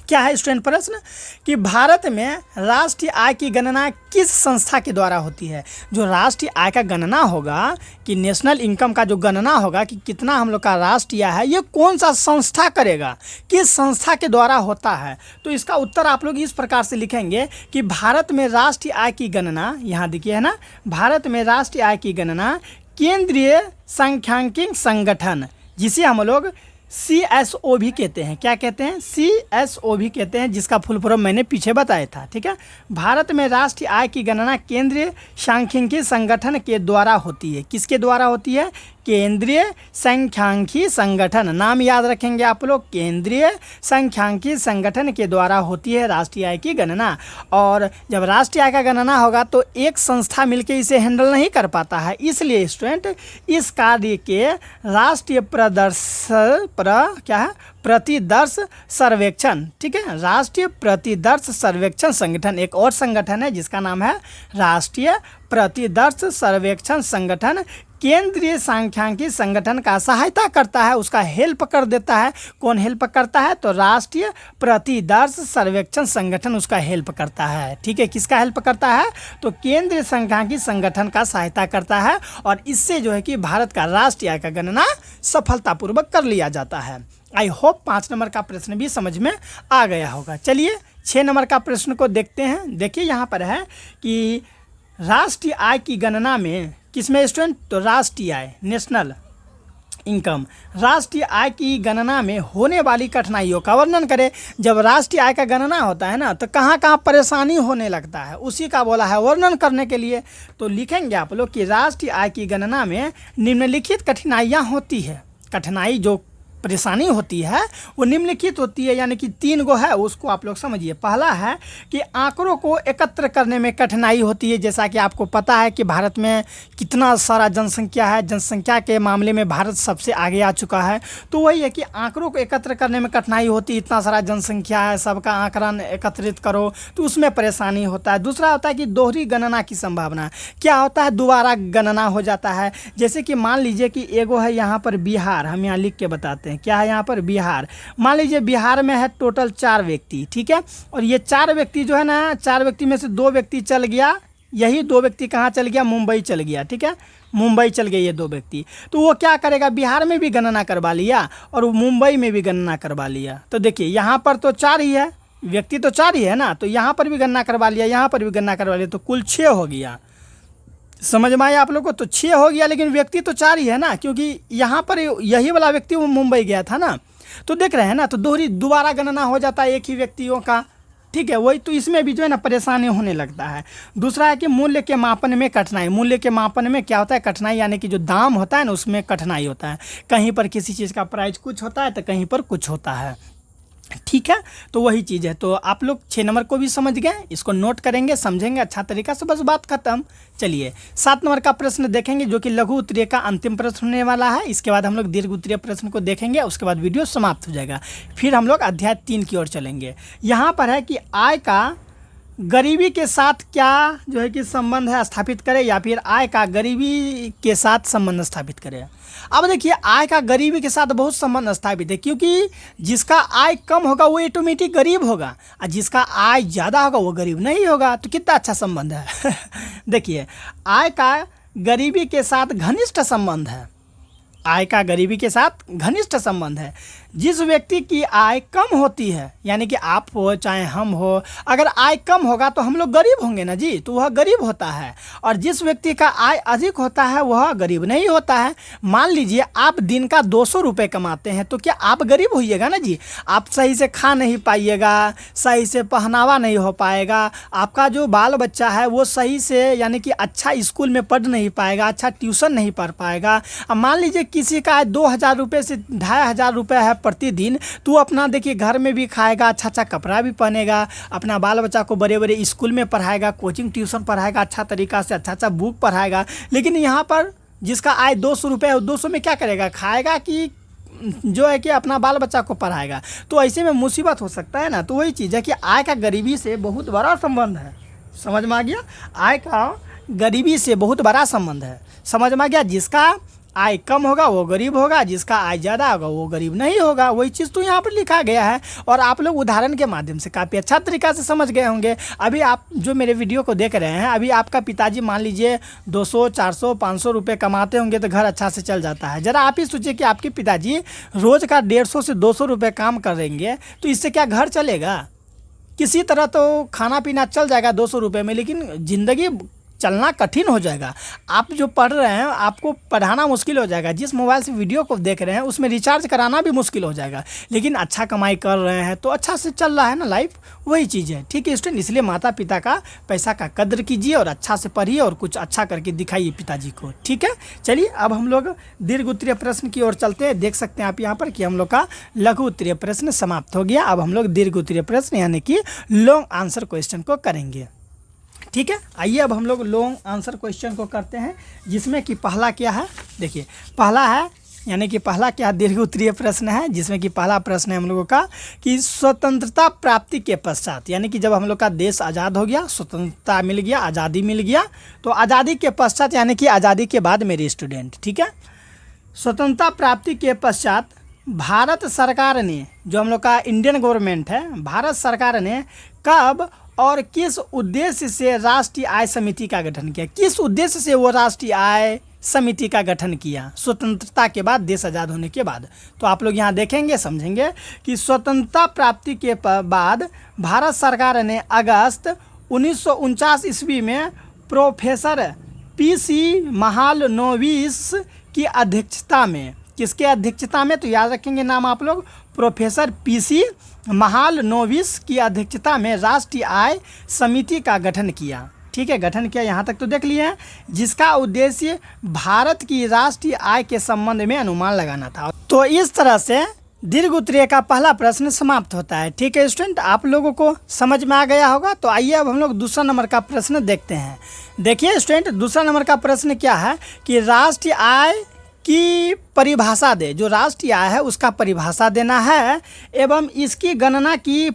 क्या है स्टूडेंट प्रश्न कि भारत में राष्ट्रीय आय की गणना किस संस्था के द्वारा होती है। जो राष्ट्रीय आय का गणना होगा कि नेशनल इनकम का जो गणना होगा कि कितना हम लोग का राष्ट्रीय आय है, ये कौन सा संस्था करेगा, किस संस्था के द्वारा होता है। तो इसका उत्तर आप लोग इस प्रकार से लिखेंगे कि भारत में राष्ट्रीय आय की गणना, यहाँ देखिए है ना, भारत में राष्ट्रीय आय की गणना केंद्रीय सांख्यिकी संगठन, जिसे हम लोग CSO भी कहते हैं। क्या कहते हैं, CSO भी कहते हैं, जिसका फुल फॉर्म मैंने पीछे बताया था। ठीक है, भारत में राष्ट्रीय आय की गणना केंद्रीय सांख्यिकी संगठन के द्वारा होती है। किसके द्वारा होती है, केंद्रीय सांख्यिकी संगठन, नाम याद रखेंगे आप लोग, केंद्रीय सांख्यिकी संगठन के द्वारा होती है राष्ट्रीय आय की गणना। और जब राष्ट्रीय आय का गणना होगा तो एक संस्था मिलकर इसे हैंडल नहीं कर पाता है, इसलिए स्टूडेंट इस कार्य के राष्ट्रीय प्रतिदर्श सर्वेक्षण, ठीक है, राष्ट्रीय प्रतिदर्श सर्वेक्षण संगठन, एक और संगठन है जिसका नाम है राष्ट्रीय प्रतिदर्श सर्वेक्षण संगठन, केंद्रीय सांख्यिकी संगठन का सहायता करता है, उसका हेल्प कर देता है। कौन हेल्प करता है, तो राष्ट्रीय प्रतिदर्श सर्वेक्षण संगठन उसका हेल्प करता है। ठीक है, किसका हेल्प करता है, तो केंद्रीय सांख्यिकी संगठन का सहायता करता है, और इससे जो है कि भारत का राष्ट्रीय आय का गणना सफलतापूर्वक कर लिया जाता है। आई होप 5 नंबर का प्रश्न भी समझ में आ गया होगा। चलिए 6 नंबर का प्रश्न को देखते हैं। देखिए यहाँ पर है कि राष्ट्रीय आय की गणना में किसमें स्टूडेंट, तो राष्ट्रीय आय, नेशनल इनकम, राष्ट्रीय आय की गणना में होने वाली कठिनाइयों का वर्णन करें। जब राष्ट्रीय आय का गणना होता है ना तो कहाँ कहाँ परेशानी होने लगता है, उसी का बोला है वर्णन करने के लिए। तो लिखेंगे आप लोग कि राष्ट्रीय आय की गणना में निम्नलिखित कठिनाइयाँ होती है। कठिनाई जो परेशानी होती है वो निम्नलिखित होती है, यानी कि 3 गो है, उसको आप लोग समझिए। पहला है कि आंकड़ों को एकत्र करने में कठिनाई होती है। जैसा कि आपको पता है कि भारत में कितना सारा जनसंख्या है, जनसंख्या के मामले में भारत सबसे आगे आ चुका है। तो वही है कि आंकड़ों को एकत्र करने में कठिनाई होती है, इतना सारा जनसंख्या है, सबका आंकड़न एकत्रित करो तो उसमें परेशानी होता है। दूसरा होता है कि दोहरी गणना की संभावना, क्या होता है, दोबारा गणना हो जाता है। जैसे कि मान लीजिए कि एगो है यहाँ पर बिहार, हम यहाँ लिख के बताते हैं, हैं। क्या है यहाँ पर? बिहार। मान लीजिए बिहार में है टोटल 4 व्यक्ति, ठीक है, और ये 4 व्यक्ति जो है ना, 4 व्यक्ति में से 2 व्यक्ति चल गया, यही 2 व्यक्ति कहाँ चल गया? मुंबई चल गया, ठीक है, मुंबई चल गए ये 2 व्यक्ति। तो वो क्या करेगा? बिहार में भी गणना करवा लिया और मुंबई में भी गणना करवा लिया। तो देखिए यहाँ पर तो 4 ही है, व्यक्ति तो 4 ही है ना, तो यहाँ पर भी गणना करवा लिया, यहाँ पर भी गणना करवा लिया, तो कुल 6 हो गया। समझ में आया आप लोग को? तो 6 हो गया, लेकिन व्यक्ति तो 4 ही है ना, क्योंकि यहाँ पर यही वाला व्यक्ति वो मुंबई गया था ना। तो देख रहे हैं ना, तो दोबारा गणना हो जाता है एक ही व्यक्तियों का, ठीक है। वही तो इसमें भी जो है ना परेशानी होने लगता है। दूसरा है कि मूल्य के मापन में कठिनाई। मूल्य के मापन में क्या होता है? कठिनाई, यानी कि जो दाम होता है ना उसमें कठिनाई होता है। कहीं पर किसी चीज़ का प्राइस कुछ होता है तो कहीं पर कुछ होता है, ठीक है। तो वही चीज़ है। तो आप लोग 6 नंबर को भी समझ गए, इसको नोट करेंगे, समझेंगे अच्छा तरीका से, बस बात खत्म। चलिए 7 नंबर का प्रश्न देखेंगे, जो कि लघु उत्तरीय का अंतिम प्रश्न होने वाला है। इसके बाद हम लोग दीर्घ उत्तरीय प्रश्न को देखेंगे, उसके बाद वीडियो समाप्त हो जाएगा। फिर हम लोग अध्याय 3 की ओर चलेंगे। यहाँ पर है कि आय का गरीबी के साथ क्या जो है कि संबंध है स्थापित करें, या फिर आय का गरीबी के साथ संबंध स्थापित करें। अब देखिए आय का गरीबी के साथ बहुत संबंध स्थापित है, क्योंकि जिसका आय कम होगा वो ऑटोमेटिक गरीब होगा, और जिसका आय ज़्यादा होगा वो गरीब नहीं होगा। तो कितना अच्छा संबंध है देखिए आय का गरीबी के साथ घनिष्ठ संबंध है, आय का गरीबी के साथ घनिष्ठ संबंध है। जिस व्यक्ति की आय कम होती है, यानी कि आप हो चाहे हम हो, अगर आय कम होगा तो हम लोग गरीब होंगे ना जी, तो वह गरीब होता है। और जिस व्यक्ति का आय अधिक होता है वह गरीब नहीं होता है। मान लीजिए आप दिन का 200 रुपये कमाते हैं, तो क्या आप गरीब होइएगा ना जी? आप सही से खा नहीं पाइएगा, सही से पहनावा नहीं हो पाएगा, आपका जो बाल बच्चा है वो सही से यानी कि अच्छा स्कूल में पढ़ नहीं पाएगा, अच्छा ट्यूशन नहीं पढ़ पाएगा। अब मान लीजिए किसी का 2000 रुपये से 2500 रुपये है प्रतिदिन, तो अपना देखिए घर में भी खाएगा, अच्छा अच्छा कपड़ा भी पहनेगा, अपना बाल बच्चा को बड़े बड़े स्कूल में पढ़ाएगा, कोचिंग ट्यूशन पढ़ाएगा, अच्छा तरीका से अच्छा अच्छा बुक पढ़ाएगा। लेकिन यहाँ पर जिसका आय 200 रुपये है, 200 में क्या करेगा? खाएगा कि जो है कि अपना बाल बच्चा को पढ़ाएगा? तो ऐसे में मुसीबत हो सकता है ना। तो वही चीज़ है कि आय का गरीबी से बहुत बड़ा संबंध है। समझ में आ गया? आय का गरीबी से बहुत बड़ा संबंध है, समझ में आ गया? जिसका आय कम होगा वो गरीब होगा, जिसका आय ज़्यादा होगा वो गरीब नहीं होगा। वही चीज़ तो यहाँ पर लिखा गया है, और आप लोग उदाहरण के माध्यम से काफ़ी अच्छा तरीका से समझ गए होंगे। अभी आप जो मेरे वीडियो को देख रहे हैं, अभी आपका पिताजी मान लीजिए 200, 400, 500 रुपये कमाते होंगे तो घर अच्छा से चल जाता है। ज़रा आप ही सोचिए कि आपके पिताजी रोज़ का 150 से 200 रुपये काम करेंगे, तो इससे क्या घर चलेगा? किसी तरह तो खाना पीना चल जाएगा 200 रुपये में, लेकिन ज़िंदगी चलना कठिन हो जाएगा। आप जो पढ़ रहे हैं आपको पढ़ाना मुश्किल हो जाएगा, जिस मोबाइल से वीडियो को देख रहे हैं उसमें रिचार्ज कराना भी मुश्किल हो जाएगा। लेकिन अच्छा कमाई कर रहे हैं तो अच्छा से चल रहा है ना लाइफ, वही चीज़ है, ठीक है स्टूडेंट। इसलिए माता पिता का पैसा का कद्र कीजिए और अच्छा से पढ़िए और कुछ अच्छा करके दिखाइए पिताजी को, ठीक है। चलिए अब हम लोग दीर्घ उत्तरीय प्रश्न की ओर चलते हैं। देख सकते हैं आप यहाँ पर कि हम लोग का लघु उत्तरीय प्रश्न समाप्त हो गया। अब हम लोग दीर्घ उत्तरीय प्रश्न यानी कि लॉन्ग आंसर क्वेश्चन को करेंगे, ठीक है। आइए अब हम लोग लॉन्ग आंसर क्वेश्चन को करते हैं, जिसमें कि पहला क्या है? देखिए पहला है यानी कि पहला क्या दीर्घ उत्तरीय प्रश्न है, जिसमें कि पहला प्रश्न है हम लोगों का कि स्वतंत्रता प्राप्ति के पश्चात, यानी कि जब हम लोग का देश आज़ाद हो गया, स्वतंत्रता मिल गया, आज़ादी मिल गया, तो आज़ादी के पश्चात यानी कि आज़ादी के बाद मेरे स्टूडेंट, ठीक है, स्वतंत्रता प्राप्ति के पश्चात भारत सरकार ने, जो हम लोग का इंडियन गवर्नमेंट है, भारत सरकार ने कब और किस उद्देश्य से राष्ट्रीय आय समिति का गठन किया? किस उद्देश्य से वो राष्ट्रीय आय समिति का गठन किया स्वतंत्रता के बाद, देश आज़ाद होने के बाद? तो आप लोग यहाँ देखेंगे, समझेंगे कि स्वतंत्रता प्राप्ति के बाद भारत सरकार ने अगस्त 1949 ईस्वी में प्रोफेसर PC महालनोबिस की अध्यक्षता में, किसके अध्यक्षता में? तो याद रखेंगे नाम आप लोग, प्रोफेसर PC महालनोबिस की अध्यक्षता में राष्ट्रीय आय समिति का गठन किया, ठीक है, गठन किया। यहाँ तक तो देख लिए हैं, जिसका उद्देश्य भारत की राष्ट्रीय आय के संबंध में अनुमान लगाना था। तो इस तरह से दीर्घ उत्तरीय का पहला प्रश्न समाप्त होता है, ठीक है स्टूडेंट। आप लोगों को समझ में आ गया होगा। तो आइए अब हम लोग दूसरा नंबर का प्रश्न देखते हैं। देखिए स्टूडेंट, दूसरा नंबर का प्रश्न क्या है कि राष्ट्रीय आय की परिभाषा दे। जो राष्ट्रीय आय है उसका परिभाषा देना है, एवं इसकी गणना की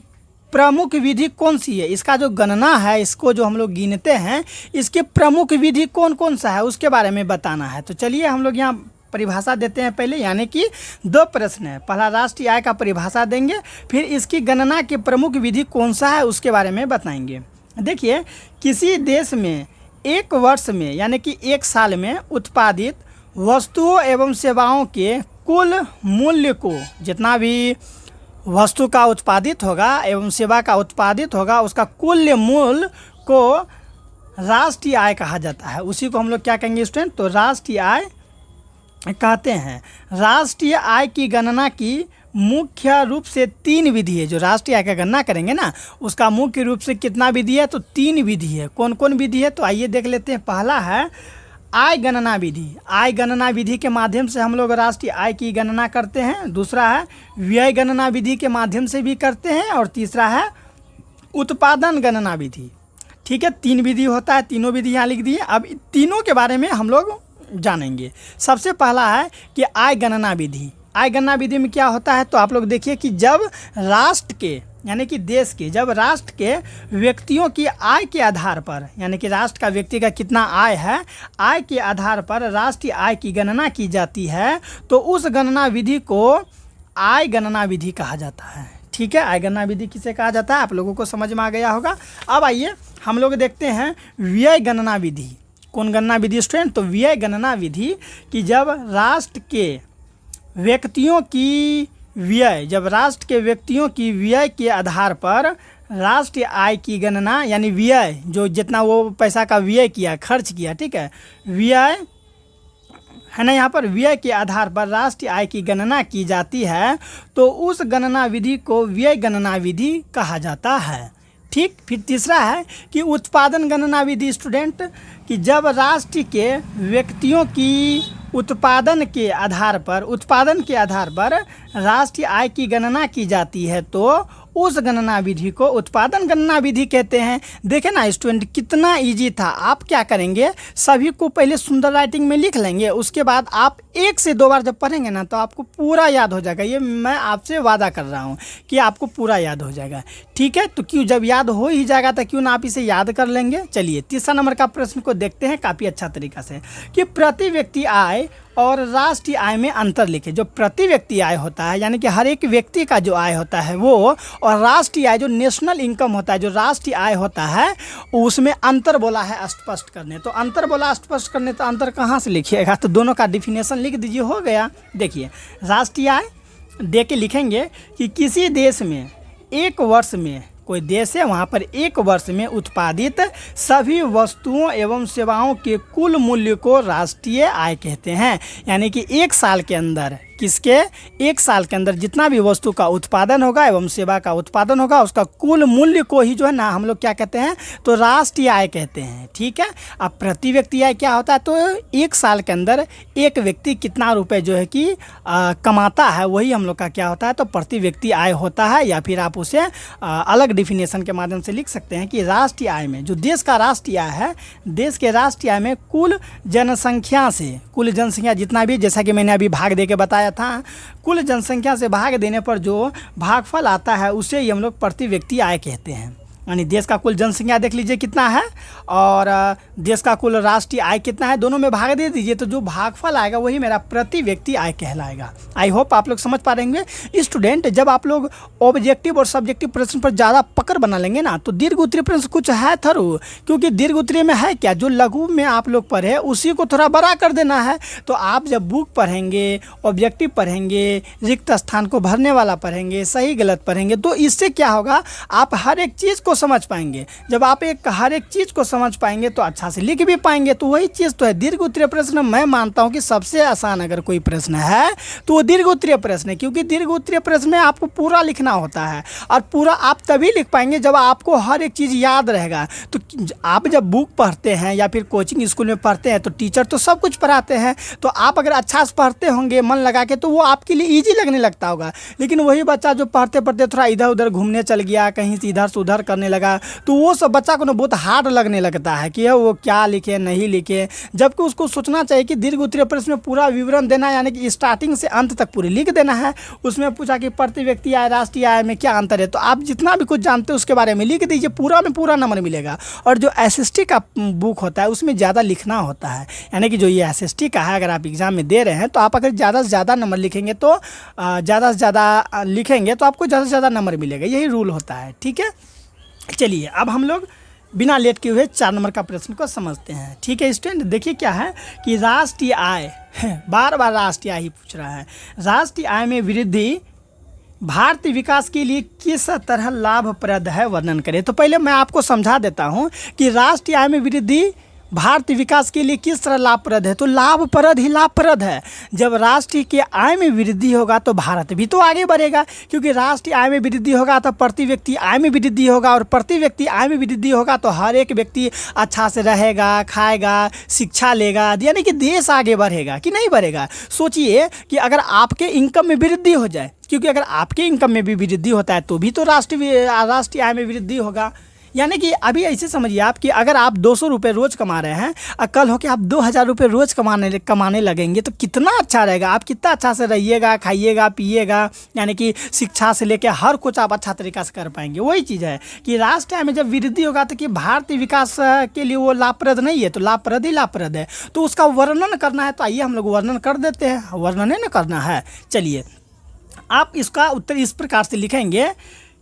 प्रमुख विधि कौन सी है? इसका जो गणना है, इसको जो हम लोग गिनते हैं, इसकी प्रमुख विधि कौन कौन सा है उसके बारे में बताना है। तो चलिए हम लोग यहाँ परिभाषा देते हैं पहले, यानी कि 2 प्रश्न है। पहला राष्ट्रीय आय का परिभाषा देंगे, फिर इसकी गणना की प्रमुख विधि कौन सा है उसके बारे में बताएंगे। देखिए, किसी देश में एक वर्ष में यानी कि एक साल में उत्पादित वस्तुओं एवं सेवाओं के कुल मूल्य को, जितना भी वस्तु का उत्पादित होगा एवं सेवा का उत्पादित होगा, उसका कुल मूल्य को राष्ट्रीय आय कहा जाता है। उसी को हम लोग क्या कहेंगे स्टूडेंट, तो राष्ट्रीय आय कहते हैं। राष्ट्रीय आय की गणना की मुख्य रूप से 3 विधि है। जो राष्ट्रीय आय का गणना करेंगे ना, उसका मुख्य रूप से कितना विधि है, तो 3 विधि है। कौन कौन विधि है, तो आइए देख लेते हैं। पहला है आय गणना विधि। आय गणना विधि के माध्यम से हम लोग राष्ट्रीय आय की गणना करते हैं। दूसरा है व्यय गणना विधि के माध्यम से भी करते हैं, और तीसरा है उत्पादन गणना विधि। ठीक है, 3 विधि होता है, तीनों विधि यहाँ लिख दिए। अब तीनों के बारे में हम लोग जानेंगे। सबसे पहला है कि आय गणना विधि। आय गणना विधि में क्या होता है, तो आप लोग देखिए कि जब राष्ट्र के यानी कि देश के, जब राष्ट्र के व्यक्तियों की आय के आधार पर, यानी कि राष्ट्र का व्यक्ति का कितना आय है, आय के आधार पर राष्ट्रीय आय की गणना की जाती है, तो उस गणना विधि को आय गणना विधि कहा जाता है। ठीक है, आय गणना विधि किसे कहा जाता है, आप लोगों को समझ में आ गया होगा। अब आइए हम लोग देखते हैं व्यय गणना विधि। कौन गणना विधि स्टूडेंट, तो व्यय गणना विधि कि जब राष्ट्र के व्यक्तियों की व्यय, जब राष्ट्र के व्यक्तियों की व्यय के आधार पर राष्ट्रीय आय की गणना, यानी व्यय जो जितना वो पैसा का व्यय किया, खर्च किया, ठीक है, व्यय है ना, यहाँ पर व्यय के आधार पर राष्ट्रीय आय की गणना की जाती है, तो उस गणना विधि को व्यय गणना विधि कहा जाता है। ठीक, फिर तीसरा है कि उत्पादन गणना विधि स्टूडेंट कि जब राष्ट्र के व्यक्तियों की उत्पादन के आधार पर राष्ट्रीय आय की गणना की जाती है, तो उस गणना विधि को उत्पादन गणना विधि कहते हैं। देखें ना स्टूडेंट, कितना इजी था। आप क्या करेंगे, सभी को पहले सुंदर राइटिंग में लिख लेंगे, उसके बाद आप 1 से 2 बार जब पढ़ेंगे ना, तो आपको पूरा याद हो जाएगा। ये मैं आपसे वादा कर रहा हूँ कि आपको पूरा याद हो जाएगा। ठीक है, तो क्यों, जब याद हो ही जाएगा तो क्यों ना आप इसे याद कर लेंगे। चलिए तीसरा नंबर का प्रश्न को देखते हैं काफ़ी अच्छा तरीका से, कि प्रति व्यक्ति आय और राष्ट्रीय आय में अंतर लिखे। जो प्रति व्यक्ति आय होता है, यानी कि हर एक व्यक्ति का जो आय होता है वो, और राष्ट्रीय आय जो नेशनल इनकम होता है, जो राष्ट्रीय आय होता है, उसमें अंतर बोला है स्पष्ट करने। तो अंतर बोला स्पष्ट करने, तो अंतर कहाँ से लिखिएगा, तो दोनों का डिफिनेशन लिख दीजिए, हो गया। देखिए, राष्ट्रीय आय दे के लिखेंगे कि किसी देश में एक वर्ष में, कोई देश है वहाँ पर एक वर्ष में उत्पादित सभी वस्तुओं एवं सेवाओं के कुल मूल्य को राष्ट्रीय आय कहते हैं। यानी कि एक साल के अंदर, किसके, एक साल के अंदर जितना भी वस्तु का उत्पादन होगा एवं सेवा का उत्पादन होगा, उसका कुल मूल्य को ही जो है ना हम लोग क्या कहते हैं, तो राष्ट्रीय आय कहते हैं। ठीक है, अब प्रति व्यक्ति आय क्या होता है, तो एक साल के अंदर एक व्यक्ति कितना रुपए जो है कि कमाता है, वही हम लोग का क्या होता है, तो प्रति व्यक्ति आय होता है। या फिर आप उसे अलग डिफिनेशन के माध्यम से लिख सकते हैं कि राष्ट्रीय आय में, जो देश का राष्ट्रीय आय है, देश के राष्ट्रीय आय में कुल जनसंख्या से, कुल जनसंख्या जितना भी, जैसा कि मैंने अभी भाग दे के बताया था, कुल जनसंख्या से भाग देने पर जो भागफल आता है उसे ही हम लोग प्रति व्यक्ति आय कहते हैं। यानी देश का कुल जनसंख्या देख लीजिए कितना है, और देश का कुल राष्ट्रीय आय कितना है, दोनों में भाग दे दीजिए, तो जो भागफल आएगा वही मेरा प्रति व्यक्ति आय कहलाएगा। आई होप आप लोग समझ पा रहे होंगे स्टूडेंट। जब आप लोग ऑब्जेक्टिव और सब्जेक्टिव प्रश्न पर ज़्यादा पकड़ बना लेंगे ना, तो दीर्घ उत्तरीय प्रश्न कुछ है थरू, क्योंकि दीर्घ उत्तरीय में है क्या, जो लघु में आप लोग पढ़े उसी को थोड़ा बड़ा कर देना है। तो आप जब बुक पढ़ेंगे, ऑब्जेक्टिव पढ़ेंगे, रिक्त स्थान को भरने वाला पढ़ेंगे, सही गलत पढ़ेंगे, तो इससे क्या होगा, आप हर एक चीज़ को समझ पाएंगे। जब आप हर एक चीज़ को समझ पाएंगे तो अच्छा से लिख भी पाएंगे। तो वही चीज़ तो है दीर्घ उत्तरीय प्रश्न। मैं मानता हूं कि सबसे आसान अगर कोई प्रश्न है तो वो दीर्घ उत्तरीय प्रश्न है, क्योंकि दीर्घ उत्तरीय प्रश्न में आपको पूरा लिखना होता है, और पूरा आप तभी लिख पाएंगे जब आपको हर एक चीज़ याद रहेगा। तो आप जब बुक पढ़ते हैं या फिर कोचिंग स्कूल में पढ़ते हैं तो टीचर तो सब कुछ पढ़ाते हैं, तो आप अगर अच्छा से पढ़ते होंगे मन लगा के, तो वो आपके लिए ईजी लगने लगता होगा। लेकिन वही बच्चा जो पढ़ते पढ़ते थोड़ा इधर उधर घूमने चल गया, कहीं से इधर से उधर करने करने लगा, तो वो सब बच्चा को ना बहुत हार्ड लगने लगता है कि वो क्या लिखे नहीं लिखे, जबकि उसको सोचना चाहिए कि दीर्घ उत्तरीय प्रश्न में पूरा विवरण देना है, यानी कि स्टार्टिंग से अंत तक पूरी लिख देना है। उसमें पूछा कि प्रति व्यक्ति आय राष्ट्रीय आय में क्या अंतर है, तो आप जितना भी कुछ जानते हो उसके बारे में लिख दीजिए, पूरा में पूरा नंबर मिलेगा। और जो एसएसटी का बुक होता है उसमें ज़्यादा लिखना होता है, यानी कि जो ये एसएसटी का है, अगर आप एग्ज़ाम में दे रहे हैं तो आप अगर ज़्यादा से ज़्यादा नंबर लिखेंगे तो ज़्यादा से ज़्यादा लिखेंगे तो आपको ज़्यादा से ज़्यादा नंबर मिलेगा, यही रूल होता है। ठीक है, चलिए अब हम लोग बिना लेट किए हुए 4 नंबर का प्रश्न को समझते हैं। ठीक है स्टूडेंट, देखिए क्या है कि राष्ट्रीय आय, बार बार राष्ट्रीय आय ही पूछ रहा है। राष्ट्रीय आय में वृद्धि भारतीय विकास के लिए किस तरह लाभप्रद है, वर्णन करें। तो पहले मैं आपको समझा देता हूं कि राष्ट्रीय आय में वृद्धि भारतीय विकास के लिए किस तरह लाभप्रद है। तो लाभप्रद ही लाभप्रद है। जब राष्ट्र की आय में वृद्धि होगा तो भारत भी तो आगे बढ़ेगा, क्योंकि राष्ट्रीय आय में वृद्धि होगा तो प्रति व्यक्ति आय में वृद्धि होगा, और प्रति व्यक्ति आय में वृद्धि होगा तो हर एक व्यक्ति अच्छा से रहेगा, खाएगा, शिक्षा लेगा, यानी कि देश आगे बढ़ेगा कि नहीं बढ़ेगा। सोचिए कि अगर आपके इनकम में वृद्धि हो जाए, क्योंकि अगर आपके इनकम में भी वृद्धि होता है तो भी तो राष्ट्रीय आय में वृद्धि होगा। यानी कि अभी ऐसे समझिए आप कि अगर आप 200 रुपये रोज़ कमा रहे हैं और कल हो के आप 2000 रुपये रोज़ कमाने लगेंगे तो कितना अच्छा रहेगा। आप कितना अच्छा से रहिएगा, खाइएगा, पिएगा, यानी कि शिक्षा से लेकर हर कुछ आप अच्छा तरीक़ा से कर पाएंगे। वही चीज़ है कि राष्ट्र आय में जब वृद्धि होगा तो कि भारतीय विकास के लिए वो लाभप्रद नहीं है, तो लाभप्रद ही लाभप्रद है। तो उसका वर्णन करना है, तो आइए हम लोग वर्णन कर देते हैं। वर्णन है ना करना है। चलिए आप इसका उत्तर इस प्रकार से लिखेंगे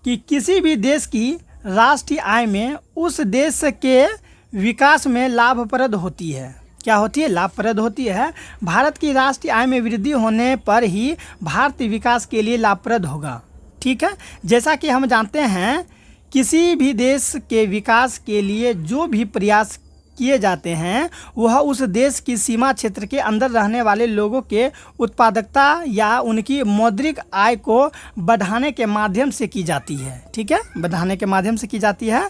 कि किसी भी देश की राष्ट्रीय आय में उस देश के विकास में लाभप्रद होती है। क्या होती है? लाभप्रद होती है। भारत की राष्ट्रीय आय में वृद्धि होने पर ही भारतीय विकास के लिए लाभप्रद होगा। ठीक है, जैसा कि हम जानते हैं किसी भी देश के विकास के लिए जो भी प्रयास किए जाते हैं वह उस देश की सीमा क्षेत्र के अंदर रहने वाले लोगों के उत्पादकता या उनकी मौद्रिक आय को बढ़ाने के माध्यम से की जाती है। ठीक है, बढ़ाने के माध्यम से की जाती है।